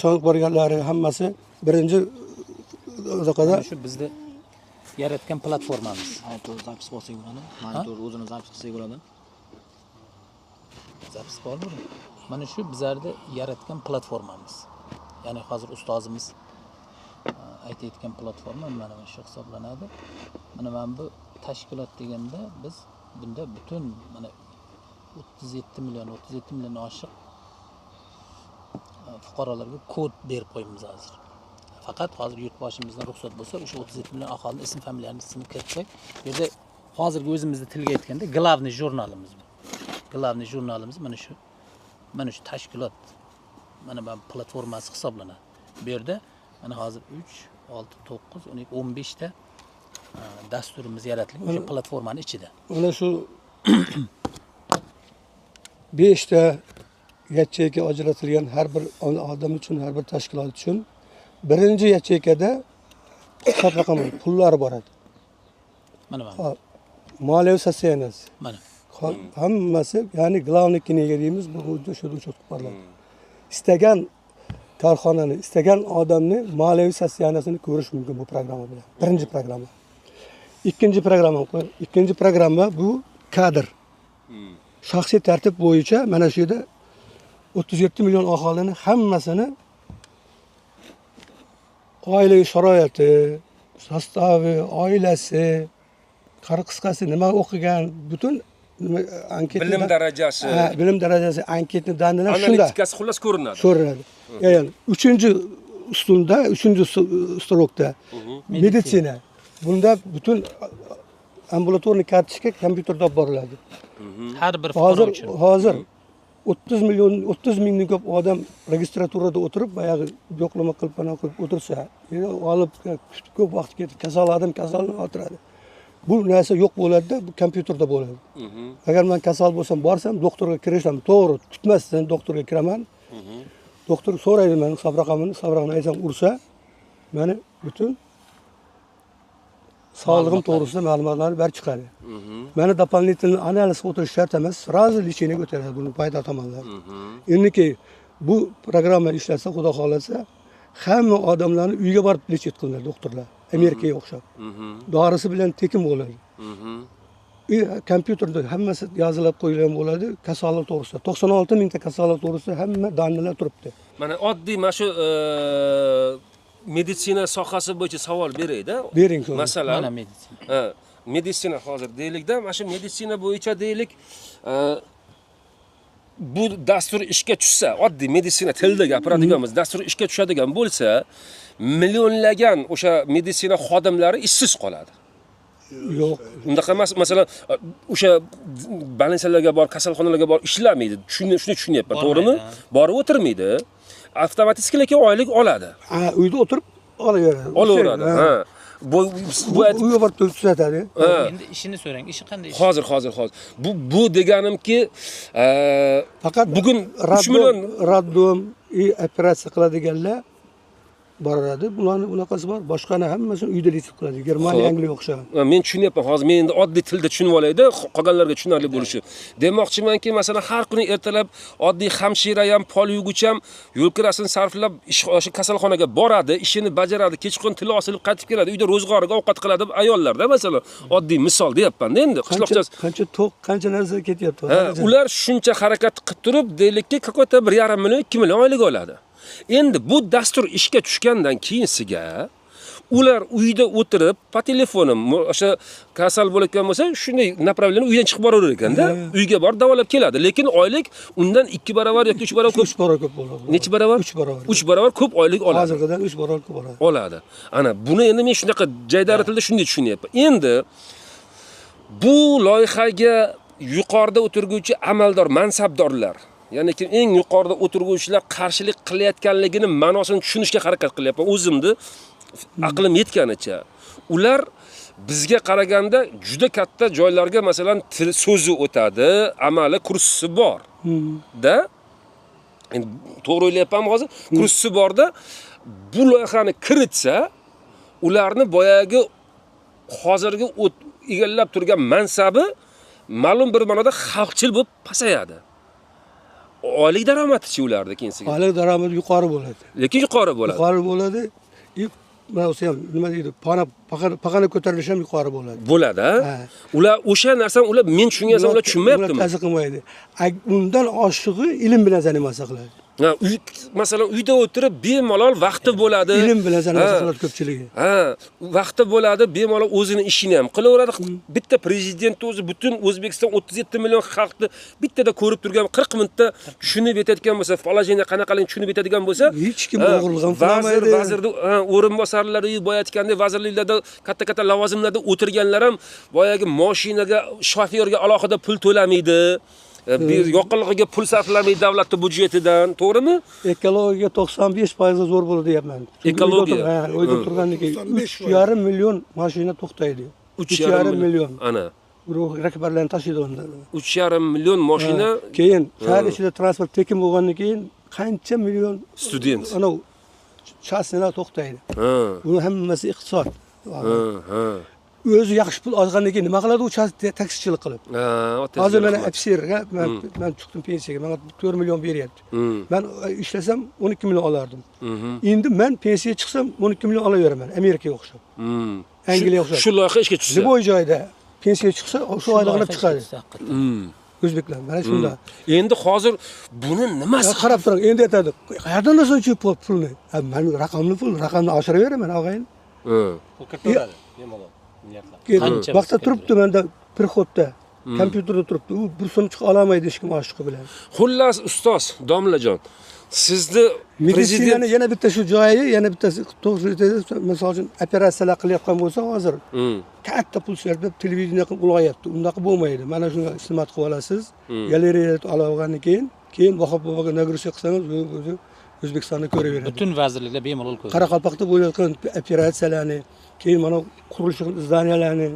xalq borganlari hammasi birinchi o'zaqada shu bizda yaratgan platformamiz. Monitor zapis bo'lsa bo'ladi. Monitor o'zini zapis qilsa bo'ladi. Zapis bormi? Mana shu bizlarda yaratgan platformamiz. Ya'ni hozir ustozimiz aytayotgan platforma mana shu hisoblanadi. Mana bu tashkilot deganda biz bunda butun mana 37 million oshiq fuqarolarga kod berib qo'yamiz hozir. Faqat hozir yurtboshimizdan ruxsat bo'lsa, o'sha 37 million aholining ism familiyasini kiritsak, bu yerda hozirgi o'zimizda tilga aytganda glavniy jurnalimiz bu. Glavniy jurnalimiz mana shu tashkilot mana bu platformasi hisoblanadi. Bu yerda mana hozir 3, 6, 9, 12, 15 ta dasturimiz yaratilgan o'sha platformani ichida. Mana shu 5 ta yacheyka ajratilgan har bir odam uchun, har bir tashkilot uchun birinchi yacheykada hisob raqami, pullar boradi. Mana moliyaviy sotsiyanasi. Mana hammasi, ya'ni glavniy kiniga deymiz, bu shuni o'chib qo'yiladi. Istagan korxonani, istagan odamni moliyaviy sotsiyanasini ko'rish mumkin bu programma bilan. Birinchi programma. Ikkinchi programma bu kadr. Shaxsiy tartib bo'yicha mana shu yerda 37 million aholini hammasini oilaviy sharoiti, sostavi, oilasi, qisqasi nima o'qigan, butun anketa bilim darajasi, bilim darajasi, anketni dandilar shunda. Analitikasi xullas ko'rinadi. Ko'rinadi. Ya'ni 3-ustunda, 3-strokda meditsina. Bunda butun ambulatorniy kartochka kompyuterda olib boriladi. Har bir fuqaro uchun. Hozir 30 mingdan ko'p odam registraturada o'tirib, bayog'i yo'qlama qilib, pana qilib o'tirsa, olib ko'p vaqt ketib, kasalni o'tiradi. Bu narsa yo'q bo'ladi-da, bu kompyuterda bo'ladi. Agar men kasal bo'lsam, borsam, doktorga kirishim, to'g'ri, tutmasdan doktorga kiraman. Doktor so'raydi meni hisob raqamini aytsam ursa, meni butun sog'lig'im to'g'risida ma'lumotlarni berib chiqadi. Meni дополнительный analiz o'tirish shart emas, sразу lecheniyaga o'tadi buni paydo tomonlar. Endiki bu programma ishlatsa, xudo xolasa, hamma odamlarni uyga borib lechet qilinadi doktorlar. Amerikaga o'xshab. Dorisi bilan tekin bo'ladi. Kompyuterda hammasi yozilib qo'yilgan bo'ladi, kasallik to'g'risida. 96 mingta kasallik to'g'risida hamma donnalar turibdi. Mana oddiy mana shu meditsina sohasi bo'yicha savol berayda. Bering. Masalan, Mana meditsina. Meditsina hozir deylikda, mana shu meditsina bo'yicha deylik, bu dastur ishga tushsa, oddiy meditsina tilida gapiradiganmiz, dastur ishga tushadigan bo'lsa, millionlagan o'sha meditsina xodimlari ishsiz qoladi. Yo'q. Undaqa emas, masalan, o'sha больницаlarga bor, kasalxonalarga bor ishlamaydi. Shuni tushunyapman, to'g'rimi? Borib o'tirmaydi. Avtomatik lekin oylik oladi. Uyda o'tirib olaveradi. Olaveradi. Ha. Bu uyga borib tuzatadi. Endi ishini so'rang. Ishi qanday ish? Hozir. Bu deganimki, faqat bugun 3 million raddom operatsiya qiladiganlar boradi. Bularning unaqasi bor. Boshqani hammasini uyda lechit qiladi. Germaniya, Angliya o'xshagan. Men tushunyapman. Hozir men endi oddiy tilda tushunib olayda, qolganlarga tushunarli bo'lishi. Demoqchimanki, masalan, har kuni ertalab oddiy hamshira ham, pol yuguvcham yo'l kirasini sarflab o'sha kasalxonaga boradi, ishini bajaradi, kechqurun tili osilib qaytib keladi, uyda ro'zg'origa ovqat qiladi ayollarda, masalan, oddiy misol deyapman-da endi. Qishloqchas qancha to'q, qancha narsa ketyapti. Ular shuncha harakat qilib turib, deylikki, какой-то 1,5 million, 2 million oylik oladi. Endi bu dastur ishga tushgandan keyinsiga ular uyda o'tirib, po telefonim o'sha kasal bo'layotgan bo'lsa, shunday направление uydan chiqib boraverar ekan-da, uyga borib davolab keladi. Lekin oylik undan 2 barobar yoki 3 barobar ko'p. 3 barobar ko'p bo'ladi. Necha barobar? 3 barobar. 3 barobar ko'p oylik oladi. Hozirgidan 3 barobar ko'p oladi. Oladi. Ana buni endi men shunaqa jaydari tilda shunday tushunyapman. Endi bu loyihaga yuqorida o'tirguvchi amaldor, mansabdorlar, ya'ni ki eng yuqorida o'tirguvchilar qarshilik qilayotganligini ma'nosini tushunishga harakat qilyapman. O'zimni aqlim yetganicha. Ular bizga qaraganda juda katta joylarga masalan til so'zi o'tadi, amali kursisi bor. Da? Endi to'g'ri o'ylayapmanmi hozir? Kursisi borda bu loyihani kiritsa, ularni boyagi hozirgi egallab turgan mansabi ma'lum bir ma'noda xalqchil bo'lib pasayadi. Oylik daromadi-chi ularda keyinsiga? Oylik daromadi yuqori bo'ladi. Lekin yuqori bo'ladi. Yuqori bo'ladi. Mana o'sha ham nima deydi? Pag'ana ko'tarilishi ham yuqori bo'ladi. Bo'ladi, ha? Ular o'sha narsani ular men tushungansam ular tushunmayaptimi? Ular ta'sir qilmaydi. Undan oshig'i ilm bilan zanimatsiya qiladi. Masalan, uyda o'tirib bemalol vaqti bo'ladi. Ilm bilan zanimatsiya qiladi ko'pchiligi. Vaqti bo'ladi, bemalol o'zini ishini ham qilaveradi. Bitta prezident o'zi butun O'zbekiston 37 million xalqni bittada ko'rib turgan 40 minutda tushunib yetadigan bo'lsa, falajina qanaqaligini tushunib yetadigan bo'lsa, hech kim o'g'irlig'ini qilmaydi. Vazirda o'rinbosarlar, boyatganda vazirliklarda katta lavozimlarda o'tirganlar ham boyagi mashinaga, shofyorga alohida pul to'lamaydi. Yoqilg'iga pul sarflamaydi davlat budjetidan, to'g'rimi? Ekologiyaga 95% zo'r bo'ladi deyapman. Ekologiya. O'yda turgandan keyin 3,5 million mashina to'xtaydi. 3,5 million. Ana. Rahbarlarni tashiydi unda. 3,5 million mashina. Keyin shahar ichida transport tekin bo'lgandan keyin qancha million student. Ana chasnalar to'xtaydi. Buni hammasi iqtisod. O'zi yaxshi pul olgandan keyin nima qiladi u taksichilik qilib? Hozir mana ofitserga men chiqdim pensiyaga, menga 4 million beryapti. Men ishlasam 12 million olardim. Endi men pensiyaga chiqsam 12 million olaveraman, Amerikaga o'xshab. Angliyaga o'xshab. Shu loyiha ishga tushsa. Nima joyda pensiyaga chiqsa, shu oylig'ini chiqadi. o'zbeklar mana shunda. Endi hozir buni nimasi? Qarab turing, endi aytadi, qayerdan olasan pulni? Men raqamni oshiraverman, og'ayin. Pul kiraveradi, bemalol. Qancha Vaqtda turibdi menda prihodda, kompyuterda turibdi. U bir so'm chiqa olmaydi hech kim oshiqi bilan. Xullas ustoz Domlajon, sizni Meditsinani prezident yana bitta shu joyi, yana bittasi to'g'ri misol uchun operatsiyalar qilayotgan bo'lsa hozir katta pul sarflab televideniya qilib ulg'ayapti. Unaqa bo'lmaydi. Mana shunga xizmat qilib olasiz. Galereya olgandan keyin Vahob boboga nagruziya qilsangiz o'zi O'zbekistonni ko'raveradi. Butun vazirliklar bemalol ko'radi. Qoraqalpoqda bo'layotgan operatsiyalarni, keyin mana qurilish zdaniyalarni,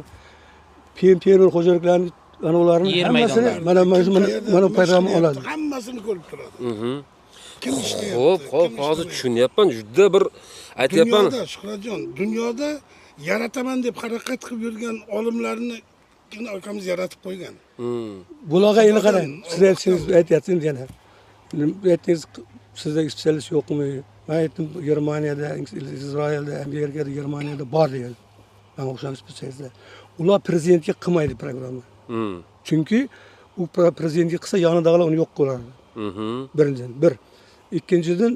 fermer xo'jaliklarini ana ularni Yer hammasini maydonlari. mana programma oladi. Hammasini ko'rib turadi. Kim ishlayapti? Xo'p, hozir tushunyapman. Juda bir aytyapman. Dunyoda Shuhratjon, dunyoda yarataman deb harakat qilib yurgan olimlarni akamiz yaratib qo'ygan. Bularga endi qarang, siz aytyapsiz yana. Aytdingiz, sizda spetsialist yo'qmi? Men aytdim, Germaniyada, Isroilda, Amerikada, Germaniyada bor degan. Men o'xshash spetsialistlar. Ular prezidentga qilmaydi programma. Chunki u prezidentga qilsa yonidagilar uni yo'q qiladi. Birinchidan, bir. Ikkinchidan,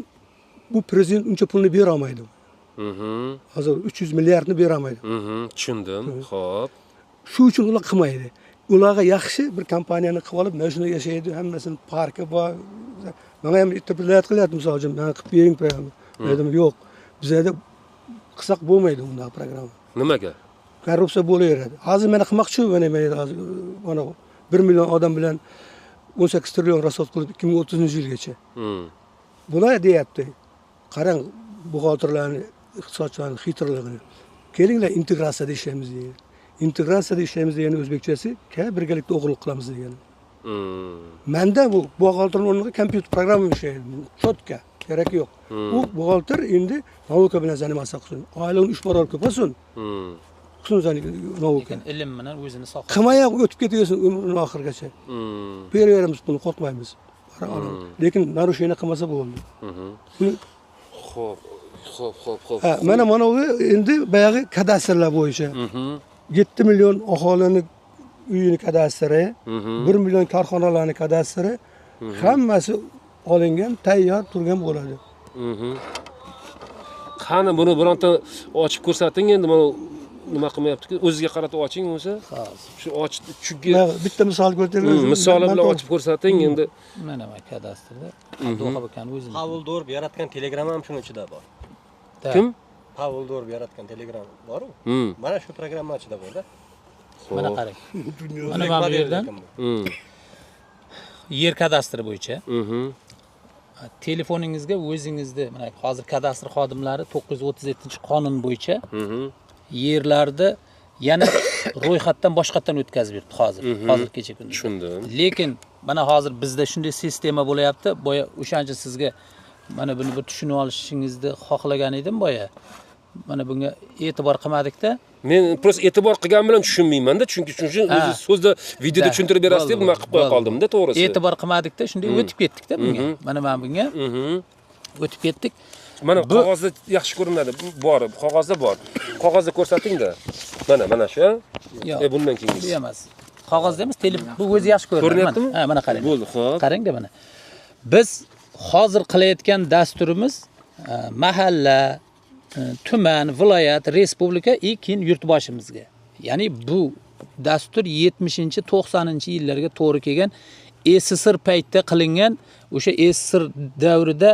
bu prezident uncha pulni bera olmaydi. Hozir 300 milliardni bera olmaydi. Tushundim. Xo'p. Shu uchun ular qilmaydi. Ularga yaxshi bir kompaniyani qilib olib, mana shunda yashaydi, hammasini parki bor. Menga ham interpretasiya qilyapti, misol uchun, men qilib bering programma. Dedim, yo'q. Bizda qilsak bo'lmaydi bunday programma. Nimaga? Korrupsiya bo'laveradi. Hozir meni qilmoqchi, mana 1 million odam bilan 18 trillion rasod qilib 2030-yilgacha. Bular deyapti. Qarang, buxgalterlarni, iqtisodchilarni xitrligini. Kelinglar integratsiyada ishlaymiz deydi. Integratsiyada ishlaymiz degani o'zbekchasi, birgalikda o'g'irlik qilamiz degani. Menda bu buxgalterning o'rniga kompyuter programma ishlaydi. Chotka, kerak yo'q. U buxgalter endi nauka bilan zanimatsiya qilsin. Oilaning 3 barobar ko'paysin. Xususan nauka. Ilm bilan o'zini soqol. Qilmay o'tib ketaversin umrining oxirigacha. Beraveramiz buni, qo'rqmaymiz. Lekin narushiyni qilmasa bo'ldi. Xo'p. Mana bu endi bayog'i kadastrlar bo'yicha 7 million aholini uyini kadastri, 1 million korxonalarning kadastri hammasi olingan, tayyor turgan bo'ladi. Qani buni bironta ochib ko'rsating endi, mana nima qilmayapti-ku, o'ziga qaratib oching o'zi. Shu chunki bitta misol keltiramiz. misoli bilan ochib ko'rsating endi. Mana kadastrda Abduhab aka o'zini. Pavel Dorb yaratgan Telegram ham shuning ichida bor. Kim? Pavel Dorb yaratgan Telegram bor-ku. Mana shu programma ichida bor-da. Mana qarang. Mana bu yerdan yer kadastri bo'yicha. Telefoningizga o'zingizni, mana hozir kadastr xodimlari 937-qonun bo'yicha yerlarda yana ro'yxatdan boshqatdan o'tkazib yuribdi hozirgacha kunda. Tushundim. Lekin mana hozir bizda shunday sistema bo'layapti. Boya o'shancha sizga mana buni bir tushunib olishingizni xohlagan edim boya. Mana bunga e'tibor qilmadik-da. Men prosta e'tibor qilgan bilan tushunmayman-da, chunki o'zi so'zda videoda tushuntirib berasiz deb nima qilib qo'ya qoldim-da, to'g'risi. E'tibor qilmadik-da, shunday o'tib ketdik-da bunga. Mana bunga o'tib ketdik. Mana qog'ozda yaxshi ko'rinadi. Bor, qog'ozda bor. Qog'ozda ko'rsating-da. Mana shu. Bundan keyin. Bu emas. Qog'ozda emas, bu o'zi yaxshi ko'rinadi. Ha, mana qarang. Bo'ldi, xo'p. Qarang-da mana. Biz hozir qilayotgan dasturimiz mahalla, tuman, viloyat, respublika keyin yurtboshimizga. Ya'ni bu dastur 70-90-yillarga to'g'ri kelgan SSR paytda qilingan, o'sha SSR davrida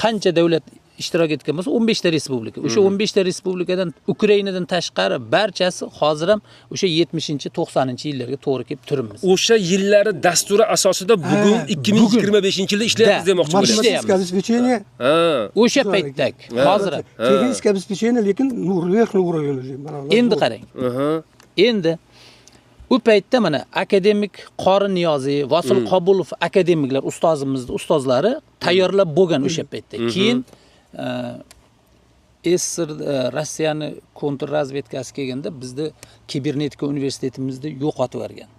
qancha davlat ishtirok etgan bo'lsa 15 ta respublika. O'sha 15 ta respublikadan Ukrainadan tashqari barchasi hozir ham o'sha 70-90-yillarga to'g'ri kelib turibmiz. O'sha yillari dasturi asosida bugun 2025-yilda ishlayapmiz demoqchi bo'lyapmiz. O'sha paytdagi hozir texnik обеспечение, lekin верхний уровень. Endi qarang. Endi u paytda mana akademik Qorin Niyoziy, Vosil Qobulov akademiklar ustozlari tayyorlab bo'lgan o'sha paytda. Keyin SSR Rossiyani kontrrazvedkasi kelganda bizda kibernetika universitetimizda yo'qotib yuborgan.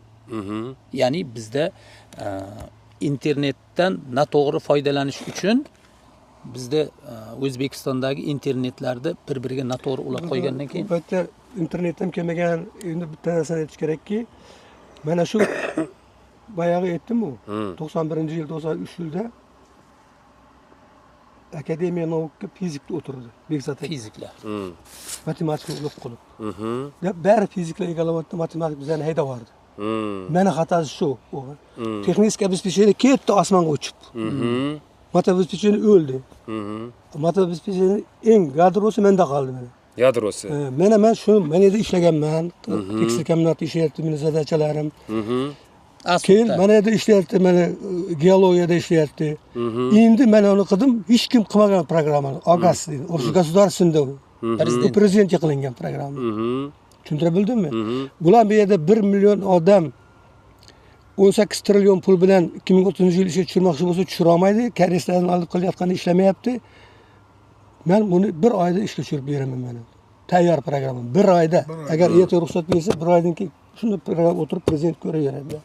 Ya'ni bizda internetdan noto'g'ri foydalanish uchun bizda O'zbekistondagi internetlarda bir-biriga noto'g'ri ulab qo'ygandan keyin bu paytda internet ham kelmagan. Endi bitta narsani aytish kerakki, mana shu bayağı ettim o. 91-yil, 93-yilda Akademiya Navukka fizikda o'tirdi. Bekzat aka. Fiziklar. Matematika o'qib qolib. Ya bari fiziklar egalayapti, matematik bizani haydavardi. Meni xatosi shu. Texnik обеспечение ketdi osmonga uchib. Mata обеспечение o'ldi. Mata обеспечение eng gadrosi menda qoldi mana. Yadrosi. Men shu yerda ishlaganman. Tekstil kombinatida ishlayapti meni zadachalarim. Keyin mana yerda ishlayapti, mana geologiyada ishlayapti. Endi men uni qildim, hech kim qilmagan programmani. Ogas deydi. O'sha государственный prezidentga qilingan programma. Tushuntirib bildimmi? Bular bu yerda 1 million odam 18 trillion pul bilan 2030-yil ishga tushirmoqchi bo'lsa tushira olmaydi. Koreyslardan olib qilayotganda ishlamayapti. Men buni 1 oyda ishga tushirib beraman mana. Tayyor programma 1 oyda. Agar erta ruxsat bersa 1 oydan keyin shuni program o'tirib prezident ko'raveradi.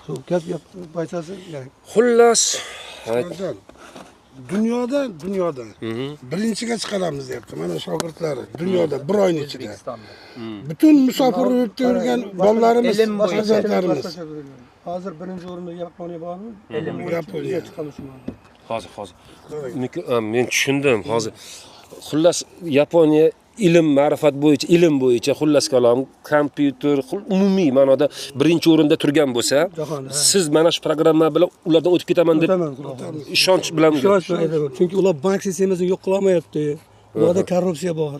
Shu gap baychasi kerak. Xullas, Dunyoda birinchiga chiqaramiz deyapti. Mana shogirdlari dunyoda 1 oyning ichida. Butun musofir o'tib yurgan bolalarimiz, farzandlarimiz. Hozir birinchi o'rinda Yaponiya bormi? Yaponiya chiqamiz. hozir. Men tushundim hozir. Xullas Yaponiya ilm ma'rifat bo'yicha xullas kalom kompyuter umumiy ma'noda birinchi o'rinda turgan bo'lsa, siz mana shu programma bilan ulardan o'tib ketaman deb ishonch bilan chunki ular bank sistemasini yo'q qila olmayapti. Ularda korrupsiya bor.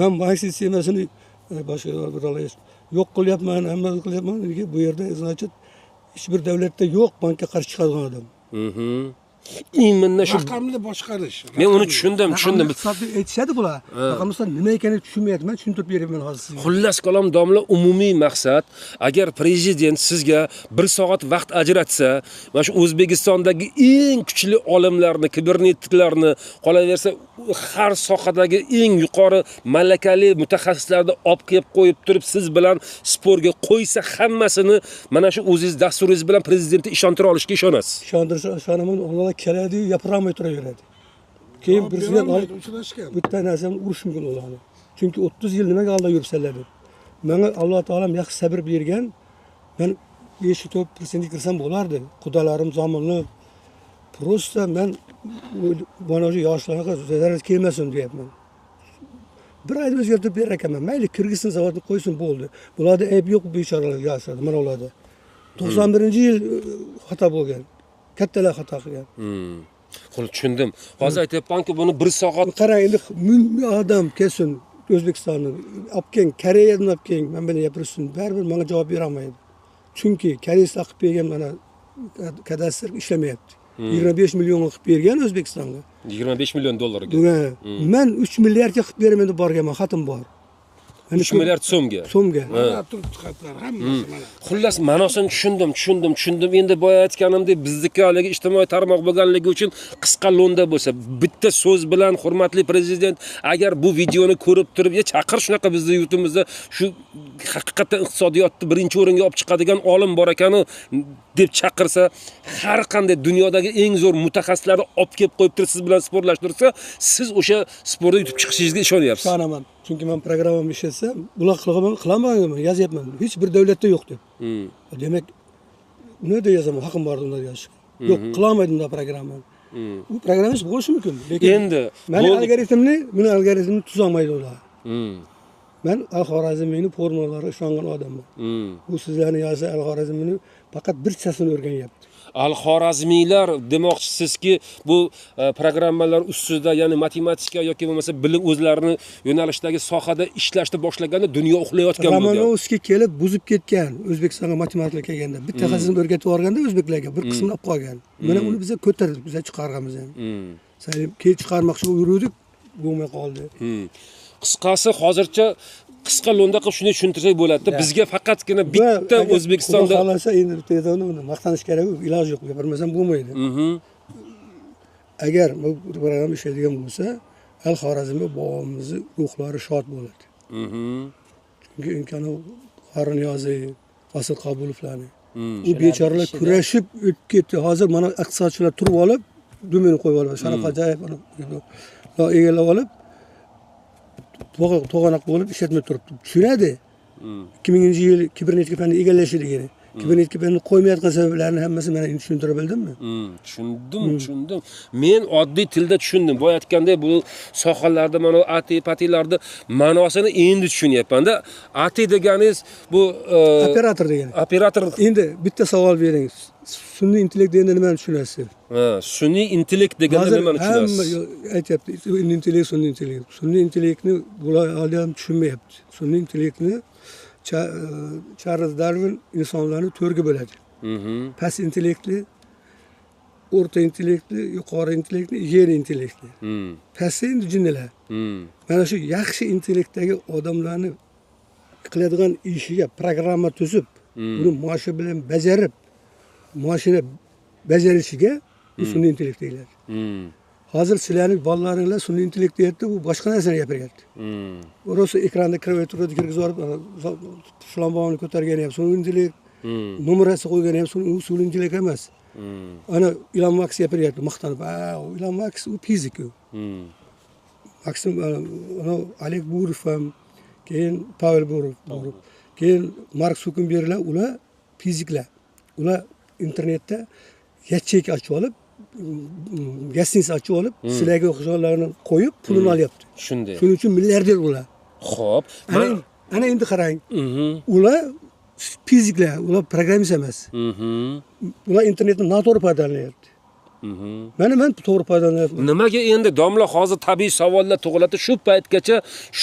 Men bank sistemasini boshqa birolar yo'q qilyapman, hamma qilyapman. Bu yerda значит hech bir davlatda yo'q bankka qarshi chiqadigan odam. Mana shu raqamli boshqarish. Men uni tushundim. Aytishadi bular. Raqamlar nima ekanini tushunmayapman, tushuntirib beraman hozir sizga. Xullas kalom domla umumiy maqsad, agar prezident sizga 1 soat vaqt ajratsa, mana shu O'zbekistondagi eng kuchli olimlarni, kibernetiklarni, qolaversa har sohadagi eng yuqori malakali mutaxassislarni olib kelib qo'yib turib, siz bilan sportga qo'ysa hammasini mana shu o'zingiz dasturingiz bilan prezidentni ishontira olishga ishonasiz. Ishonaman, ular keladi, yapiramay turaveradi. Keyin prezident olib uchrashgan. bitta narsani urish mumkin ularni. Chunki 30 yil nimaga aldab yuribsanlar deb. Menga Alloh taolam yaxshi sabr bergan. Men 5-4% kirsam bo'lardi. Qudalarim zamonli. Prosta men mana shu yoshlarga zarar kelmasin deyapman. 1 oyda o'zgartirib berar ekanman. Mayli Kirgiziston zavodini qo'ysin bo'ldi. Bularda ayb yo'q bechoralar yoshlar, mana ularda. 91-yil xato bo'lgan. Kattalar xato qilgan. Tushundim. Hozir aytyapmanki, buni 1 soat qarang, endi ming odam kelsin O'zbekistonni, olib keling, Koreyadan olib keling, men bilan gapirsin, baribir menga javob bera olmaydi. Chunki Koreyslar qilib bergan mana kadastr ishlamayapti. 25 million qilib bergan O'zbekistonga. 25 million dollarga. Men 3 milliardga qilib beraman deb borganman, xatim bor. 3 milliard so'mga. Mana turib chiqadilar hammasi mana. Xullas, ma'nosini tushundim. Endi boya aytganimdek, bizniki haligi ijtimoiy tarmoq bo'lganligi uchun qisqa lo'nda bo'lsa, bitta so'z bilan hurmatli prezident, agar bu videoni ko'rib turib, chaqir shunaqa bizning yurtimizda shu haqiqatan iqtisodiyotni birinchi o'ringa olib chiqadigan olim bor ekani deb chaqirsa, har qanday dunyodagi eng zo'r mutaxassislarni olib kelib qo'yib turib siz bilan sportlashtirsa, siz o'sha sportda yutib chiqishingizga ishonyapsiz. Ishonaman. Chunki men programmamni ishlatsam, bular qilmaganman, yozyapman. Hech bir davlatda yo'q deb. Demak, nima yozaman, haqim bor unda yozishga. Yo'q, qilolmaydim da programmani. U programmamiz bo'lishi mumkin. Lekin endi meni algoritmni tuza olmaydi ular. Men Al-Xorazmiyning formulalariga ishongan odamman. Bu sizlarni yozsa Al-Xorazmiyni faqat birchasini o'rganyapti. Al-Xorazmiylar demoqchisizki, bu programmalar ustida, ya'ni matematika yoki bo'lmasa bilim o'zlarini yo'nalishdagi sohada ishlashni boshlaganda dunyo uxlayotgan bo'lgan. Romanovskiy kelib buzib ketgan O'zbekistonga matematika kelganda, bitta qizini o'rgatib yuborganda o'zbeklarga bir qismini olib qolgan. Mana uni biz ko'tardik, biz chiqarganmiz ham. Keyin chiqarmoqchi yuruvdik, bo'lmay qoldi. Qisqasi hozircha qisqa lo'nda qilib shuni tushuntirsak bo'ladi. Bizga faqatgina bitta O'zbekistonda xohlasa endi uni maqtanish kerak, iloji yo'q, gapirmasam bo'lmaydi. Agar bu program ishlaydigan bo'lsa, Al-Xorazmda bobomizning ruhlari shod bo'ladi. Chunki imkoni Qorniyoziy, Hosil Qobulovlarni u bechoralar kurashib o'tib ketdi. Hozir mana iqtisodchilar turib olib, do'meni qo'yib oladi. Sharaf Xo'jayev egallab olib to'g'anoq bo'lib ishlatmay turibdi. Tushunadi. 2000-yil kibernetika fanni egallashligini. Kibernetikani qo'ymayotgan sabablarini hammasini mana endi tushuntirib bildimmi? Tushundim. Men oddiy tilda tushundim. Boya aytganda bu sohalarda mana AT-patilarda ma'nosini endi tushunyapman-da. AT deganingiz bu Operator degani. Operator. Endi bitta savol bering. Sun'iy intellekt deganda nimani tushunasiz? Sun'iy intellekt deganda nimani tushunasiz? Hamma aytyapti, sun'iy intellekt. Sun'iy intellektni bular hali ham tushunmayapti. Sun'iy intellektni Charles Darwin insonlarni to'rga bo'ladi. Past intellektli, o'rta intellektli, yuqori intellektli, yer intellektli. Past endi jinnilar. Mana shu yaxshi intellektdagi odamlarni qiladigan ishiga programma tuzib, uni mashina bilan bajarib, mashina bajarishiga sun'iy intellekt deyiladi. Hozir sizlarning bolalaringlar sun'iy intellekt deyapti, u boshqa narsani gapiryapti. Rosa ekranda klaviaturada kirgizib olib, shlambonni ko'targani ham sun'iy intellekt, numerasi qo'ygani ham sun'iy intellekt emas. Ana Elon Musk gapiryapti, maqtanib, Elon Musk u fizik u. Maksim ana Oleg Burov ham, keyin Pavel Burov, keyin Mark Zuckerberglar, ular fiziklar. Ular internetda yacheyka ochib olib, gastiniца ochib olib, sizlarga o'xshaganlarni qo'yib, pulini olyapti. Shunday. Shuning uchun milliarder ular. Xo'p, ana endi qarang. Ular fiziklar, ular programmist emas. Ular internetni noto'g'ri foydalanyapti. Men to'g'ri foydalanyapman. Nimaga endi domla hozir tabiiy savollar tug'iladi, shu paytgacha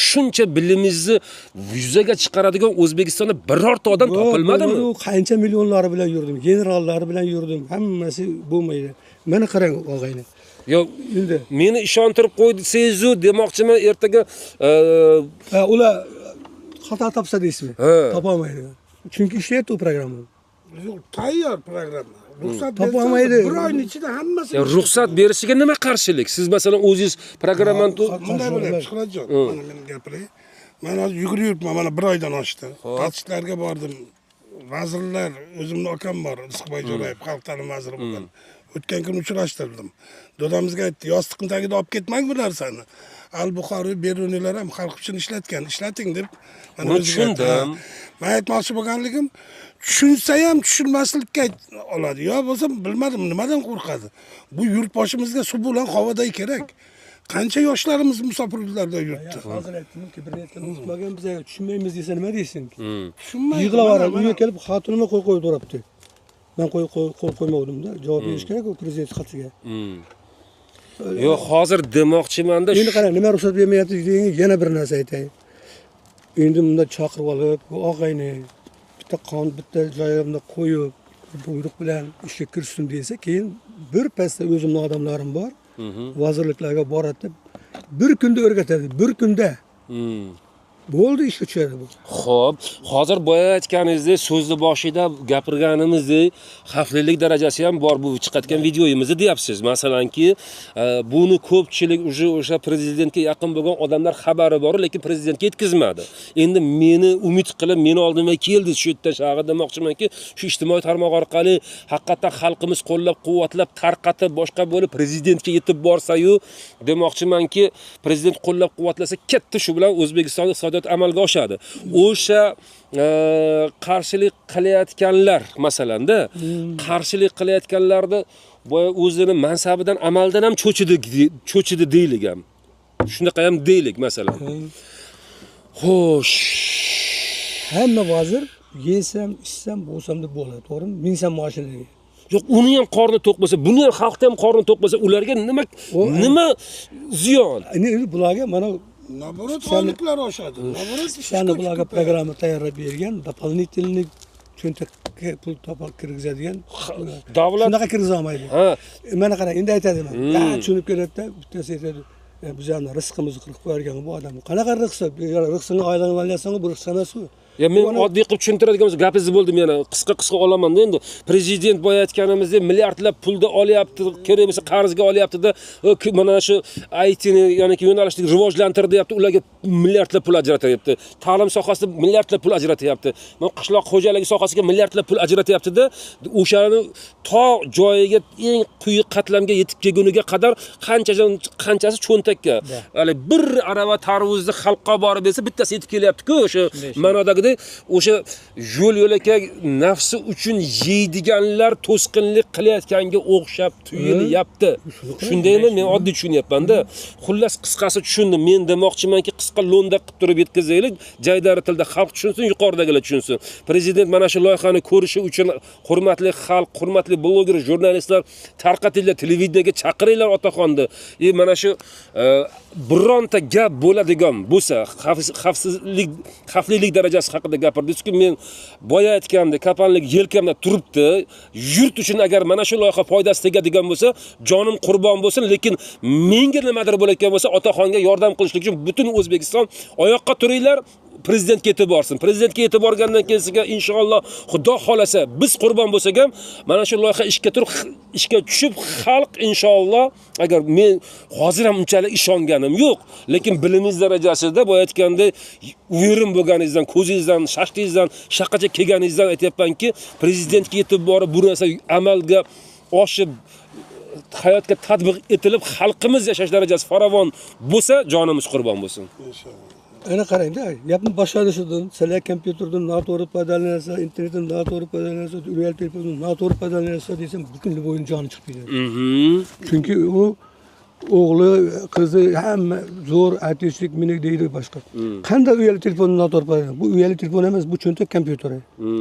shuncha bilimimizni yuzaga chiqaradigan O'zbekistonda birorta odam topilmadimi? Qancha millionlari bilan yurdim, generallari bilan yurdim, hammasi bo'lmaydi. Mana qarang og'ayni. Yo, endi meni ishontirib qo'ydisingiz-ku, demoqchiman, ertaga ular xato topsa deysizmi? Topolmaydi. Chunki ishlayapti u programma. Yo'q, tayyor programma. Ruxsat topolmaydi. Bir oyning ichida hammasi. Ruxsat berishiga nima qarshilik? Siz masalan o'zingiz programmani bunday bo'lyapti, Shuhratjon. Mana men gapiray. Men hozir yugurib yuribman, mana bir oydan oshdi. Tashqariga bordim. Vazirlar, o'zimning akam bor, Issiqboy Jo'rayev, xalq ta'limi vaziri bo'lgan. O'tgan kun uchrashtirdim. Dodamizga aytdi, yostiqning tagida olib ketmang bu narsani. Al-Buxoriy, Beruniylar ham xalq uchun ishlating deb. Mana tushundim. Men aytmoqchi bo'lganligim, tushunsa ham tushunmaslikka oladi. Yo bo'lsa bilmadim, nimadan qo'rqadi. Bu yurtboshimizga suv bilan havoday kerak. Qancha yoshlarimiz musofirliklarda yuribdi. Hozir aytdimki, kibernetikani unutmagan biz tushunmaymiz desa nima deysin? Tushunmaydi. Yig'laverib, uyga kelib xotinimni qo'yib turibdi. Men qo'l qo'ymovdim-da, javob berish kerak-ku prezident xatiga. Yo'q, hozir demoqchiman-da. Endi qarang, nima ruxsat bermayapti degan yana bir narsa aytay. Endi bunda chaqirib olib, bu og'ayni bitta joyimda qo'yib, buyruq bilan ishga kirsin desa, keyin bir pastda o'zimning odamlarim bor. Vazirliklarga boradi, bir kunda o'rgatadi, bir kunda. Bo'ldi, ishga tushadi bu. Xo'p, hozir boya aytganingizdek, so'zni boshida gapirganimizdek, xavflilik darajasi ham bor bu chiqayotgan videoyimizni deyapsiz. Masalanki, buni ko'pchilik o'sha prezidentga yaqin bo'lgan odamlar xabari bor, lekin prezidentga yetkazmadi. Endi meni umid qilib, meni oldimga keldi shu yerda shag'i demoqchimanki, shu ijtimoiy tarmoq orqali haqiqatan xalqimiz qo'llab-quvvatlab, tarqatib, boshqa bo'lib prezidentga yetib borsa-yu, demoqchimanki, prezident qo'llab-quvvatlasa, katta shu bilan O'zbekiston amalga oshadi. O'sha qarshilik qilayotganlar, masalanda, qarshilik qilayotganlarni boya o'zini mansabidan, amaldan ham cho'chidi deylik ham. Shunaqa ham deylik, masalan. Xo'sh. Hamma vazir yesam, ichsam, bo'lsam deb bo'ladi, to'g'rimi? Minsam mashinaga. Yo'q, uni ham qorni to'q bo'lsa, buni ham xalqda ham qorni to'q bo'lsa, ularga nima ziyon? Endi bularga mana naborot oyliklar oshadi. Naborot ishlarni bularga programma tayyorlab bergan, дополнительный cho'ntakka pul topib kirgizadigan davlat shunaqa kirgiza olmaydi. Mana qarang, endi aytadiman. Tushunib keladi-da, bittasi aytadi, bizlarning rizqimizni qilib qo'ygan bu odam. Qanaqa rizq? Rizqini oylangni olyapsan-ku, bu rizq emas-ku. Ya men oddiy qilib tushuntiradigan bo'lsa, gapingizni bo'ldim yana. Qisqa olaman-da endi. Prezident boya aytganimizdek milliardlab pulni olyapti, kerak bo'lsa qarzga olyapti-da, mana shu ITni, ya'ni yo'nalishni rivojlantirdi deyapti, ularga milliardlab pul ajratyapti. Ta'lim sohasida milliardlab pul ajratyapti. Mana qishloq xo'jaligi sohasiga milliardlab pul ajratyapti-da, o'shani to joyiga eng quyi qatlamga yetib kelguniga qadar qanchasi cho'ntakka. Hali bir arava tarvuzni xalqqa borib desa, bittasi yetib kelyapti-ku, o'sha ma'nodagi aytgandek, o'sha yo'l-yo'lakay nafsi uchun yeydiganlar to'sqinlik qilayotganga o'xshab tuyulyapti. Shundaymi? Men oddiy tushunyapman-da. Xullas qisqasi tushundim. Men demoqchimanki, qisqa lo'nda qilib turib yetkazaylik, jaydari tilda xalq tushunsin, yuqoridagilar tushunsin. Prezident mana shu loyihani ko'rishi uchun hurmatli xalq, hurmatli bloger, jurnalistlar tarqatinglar, televideniyaga chaqiringlar otaxonni. Mana shu bironta gap bo'ladigan bo'lsa, xavflilik darajasi haqida gapirdingiz-ku, men boya aytgandek, kapanlik yelkamda turibdi. Yurt uchun agar mana shu loyiha foydasi tegadigan bo'lsa, jonim qurbon bo'lsin, lekin menga nimadir bo'layotgan bo'lsa, otaxonga yordam qilishlik uchun butun O'zbekiston oyoqqa turinglar. Prezidentga yetib borsin. Prezidentga yetib borgandan keyin inshaalloh Xudo xolasa biz qurbon bo'lsak ham mana shu loyiha ishga tushib xalq inshaalloh, agar men hozir ham unchalik ishonganim yo'q, lekin bilimingiz darajasida boya aytgandek uyirim bo'lganingizdan, ko'zingizdan, shashtingizdan, shaqacha kelganingizdan aytayapmanki, prezidentga yetib borib bu narsa amalga oshib hayotga tatbiq etilib xalqimiz yashash darajasi farovon bo'lsa, jonimiz qurbon bo'lsin. Inshaalloh. Ana qarangda, gapni boshlanishidan, sizlar kompyuterdan noto'g'ri foydalansa, internetdan noto'g'ri foydalansa, real telefondan noto'g'ri foydalansa desam, butunlay bo'yin joni chiqib ketadi. Chunki u o'g'li, qizi hamma zo'r aytishlik meni deydi boshqa. Qanday uyali telefonni noto'g'ri foydalanadi? Bu uyali telefon emas, bu cho'ntak kompyuteri.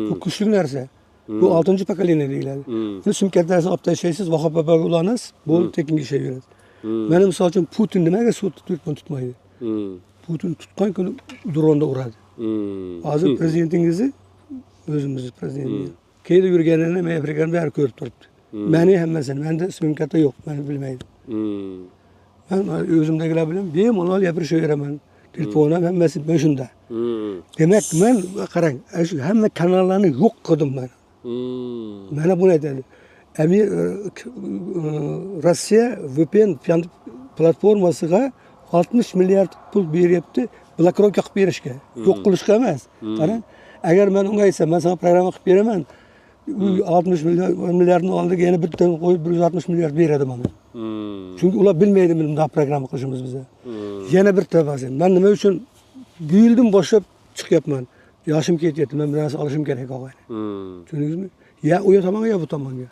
Bu kuchli narsa. Bu 6-pokoleniya deyiladi. Buni sumkadasini olib tashlaysiz, Vahob babaga ulanasiz, bu tekinga ishlayveradi. Mana misol uchun Putin nimaga telefon tutmaydi? Putin tutgan kuni dronda uradi. Hozir prezidentingizni o'zimiz prezidentimiz qayerda yurganini men Afrikada bari ko'rib turibdi. Meni hammasini, menda sumkada yo'q, meni bilmaydi. Men o'zimdagilar bilan bemalol gapirishaveraman. Telefonam hammasi men shunda. Demak, men qarang, shu hamma kanallarni yo'q qildim men. Mana buni aytadi. Rossiya VPN platformasiga 60 milliard pul beryapti, blokировка qilib berishga, yo'q qilishga emas. Qarang, agar men unga aytsam, men sana programma qilib beraman, 60 milliardni oldiga yana bittadan qo'yib 160 milliard beradi mana. Chunki ular bilmaydi bunday programma qilishimiz bizga. Yana bir tavsiya. Men nima uchun bu yildan boshlab chiqyapman? Yoshim ketyapti, men bir narsa olishim kerak og'ayni. Tushundingizmi? Ya u tomonga ya bu tomonga.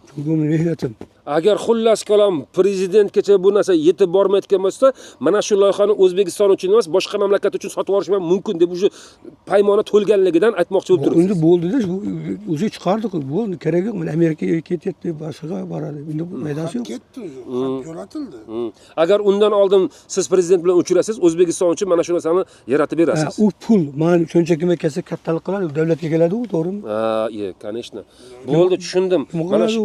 Chunki bu mehnatim. Agar xullas kalom prezidentgacha bu narsa yetib bormayotgan bo'lsa, mana shu loyihani O'zbekiston uchun emas, boshqa mamlakat uchun sotib olish ham mumkin deb o'sha paymona to'lganligidan aytmoqchi bo'lib turibsiz. Endi bo'ldi-da, o'zi chiqardik, bo'ldi, kerak yo'q. Men Amerikaga ketyapti, boshqa boradi. Endi bu maydasi yo'q. Ketdi, yo'latildi. Agar undan oldin siz prezident bilan uchrasiz, O'zbekiston uchun mana shu narsani yaratib berasiz. U pul, men shuncha kim kelsa kattalik qiladi, davlatga keladi-ku, to'g'rimi? Конечно. Bo'ldi, tushundim. Mana shu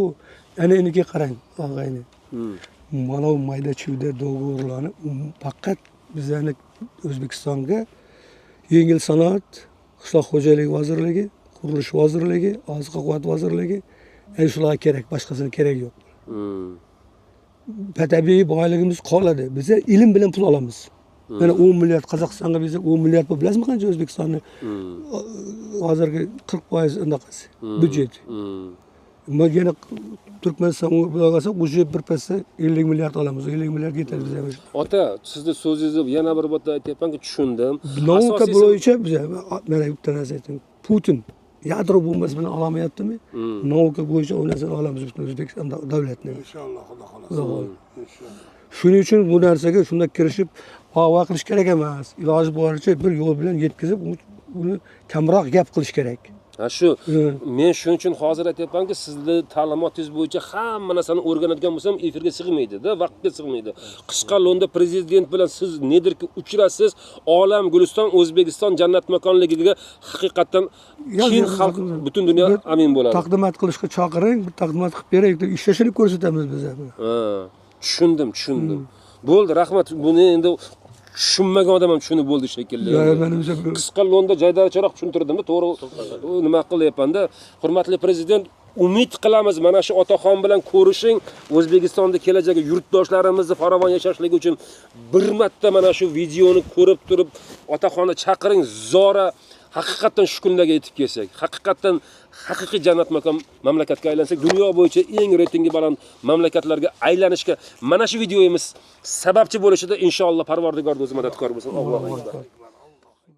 ana endi qarang, og'ayni. Mana bu mayda-chuyda do'g'rilarni faqat bizning O'zbekistonga yengil sanoat, qishloq xo'jaligi vazirligi, qurilish vazirligi, oziq-ovqat vazirligi, shular kerak, boshqasini kerak yo'q. Tabiiy boyligimiz qoladi. Biz ilm bilan pul olamiz. Mana 10 milliard Qozog'istonga bersak 10 milliard pul bilasizmi qancha O'zbekistonni hozirgi 40% undaqasi byudjet. Yana Turkmaniston bo'lsa, o'sha bir pasda 50 milliard olamiz. 50 milliard yetadi bizga. Ota, sizni so'zingizni yana bir bor aytyapmanki, tushundim. Nauka bo'yicha biz mana bitta narsa ayting. Putin yadro bombasi bilan olamayaptimi? Nauka bo'yicha u narsani olamiz biz O'zbekiston davlatni. Inshaalloh, Xudo xolasa. Inshaalloh. Shuning uchun bu narsaga shunda kirishib, havo qilish kerak emas. Iloji boricha bir yo'l bilan yetkazib, uni kamroq gap qilish kerak. Shu men shuning uchun hozir aytayapmanki, sizni ta'limotingiz bo'yicha hamma narsani o'rganadigan bo'lsam, efirga sig'maydi-da, vaqtga sig'maydi. Qisqa lo'nda prezident bilan siz nedirki uchrasiz, olam Guliston, O'zbekiston jannat makonligiga haqiqatan keng xalq, butun dunyo amin bo'ladi. Taqdimot qilishga chaqiring, bir taqdimot qilib beraylik deb ishlashini ko'rsatamiz biz. Tushundim. Bo'ldi, rahmat. Buni endi tushunmagan odam ham tushunib bo'ldi shekilli. Qisqa lo'nda jaydaricharoq tushuntirdimda, to'g'ri nima qilyapman-da. Hurmatli prezident, umid qilamiz mana shu otaxon bilan ko'rishing, O'zbekistonda kelajagi yurtdoshlarimizni farovon yashashligi uchun bir marta mana shu videoni ko'rib turib, otaxonni chaqiring, zora haqiqatan shu kunlarga yetib kelsak, haqiqatan haqiqiy jannat makon mamlakatga aylansak, dunyo bo'yicha eng reytingi baland mamlakatlarga aylanishga mana shu videomiz sababchi bo'lishida inshaalloh Parvardigor o'zi madadkor bo'lsin. Allohu akbar.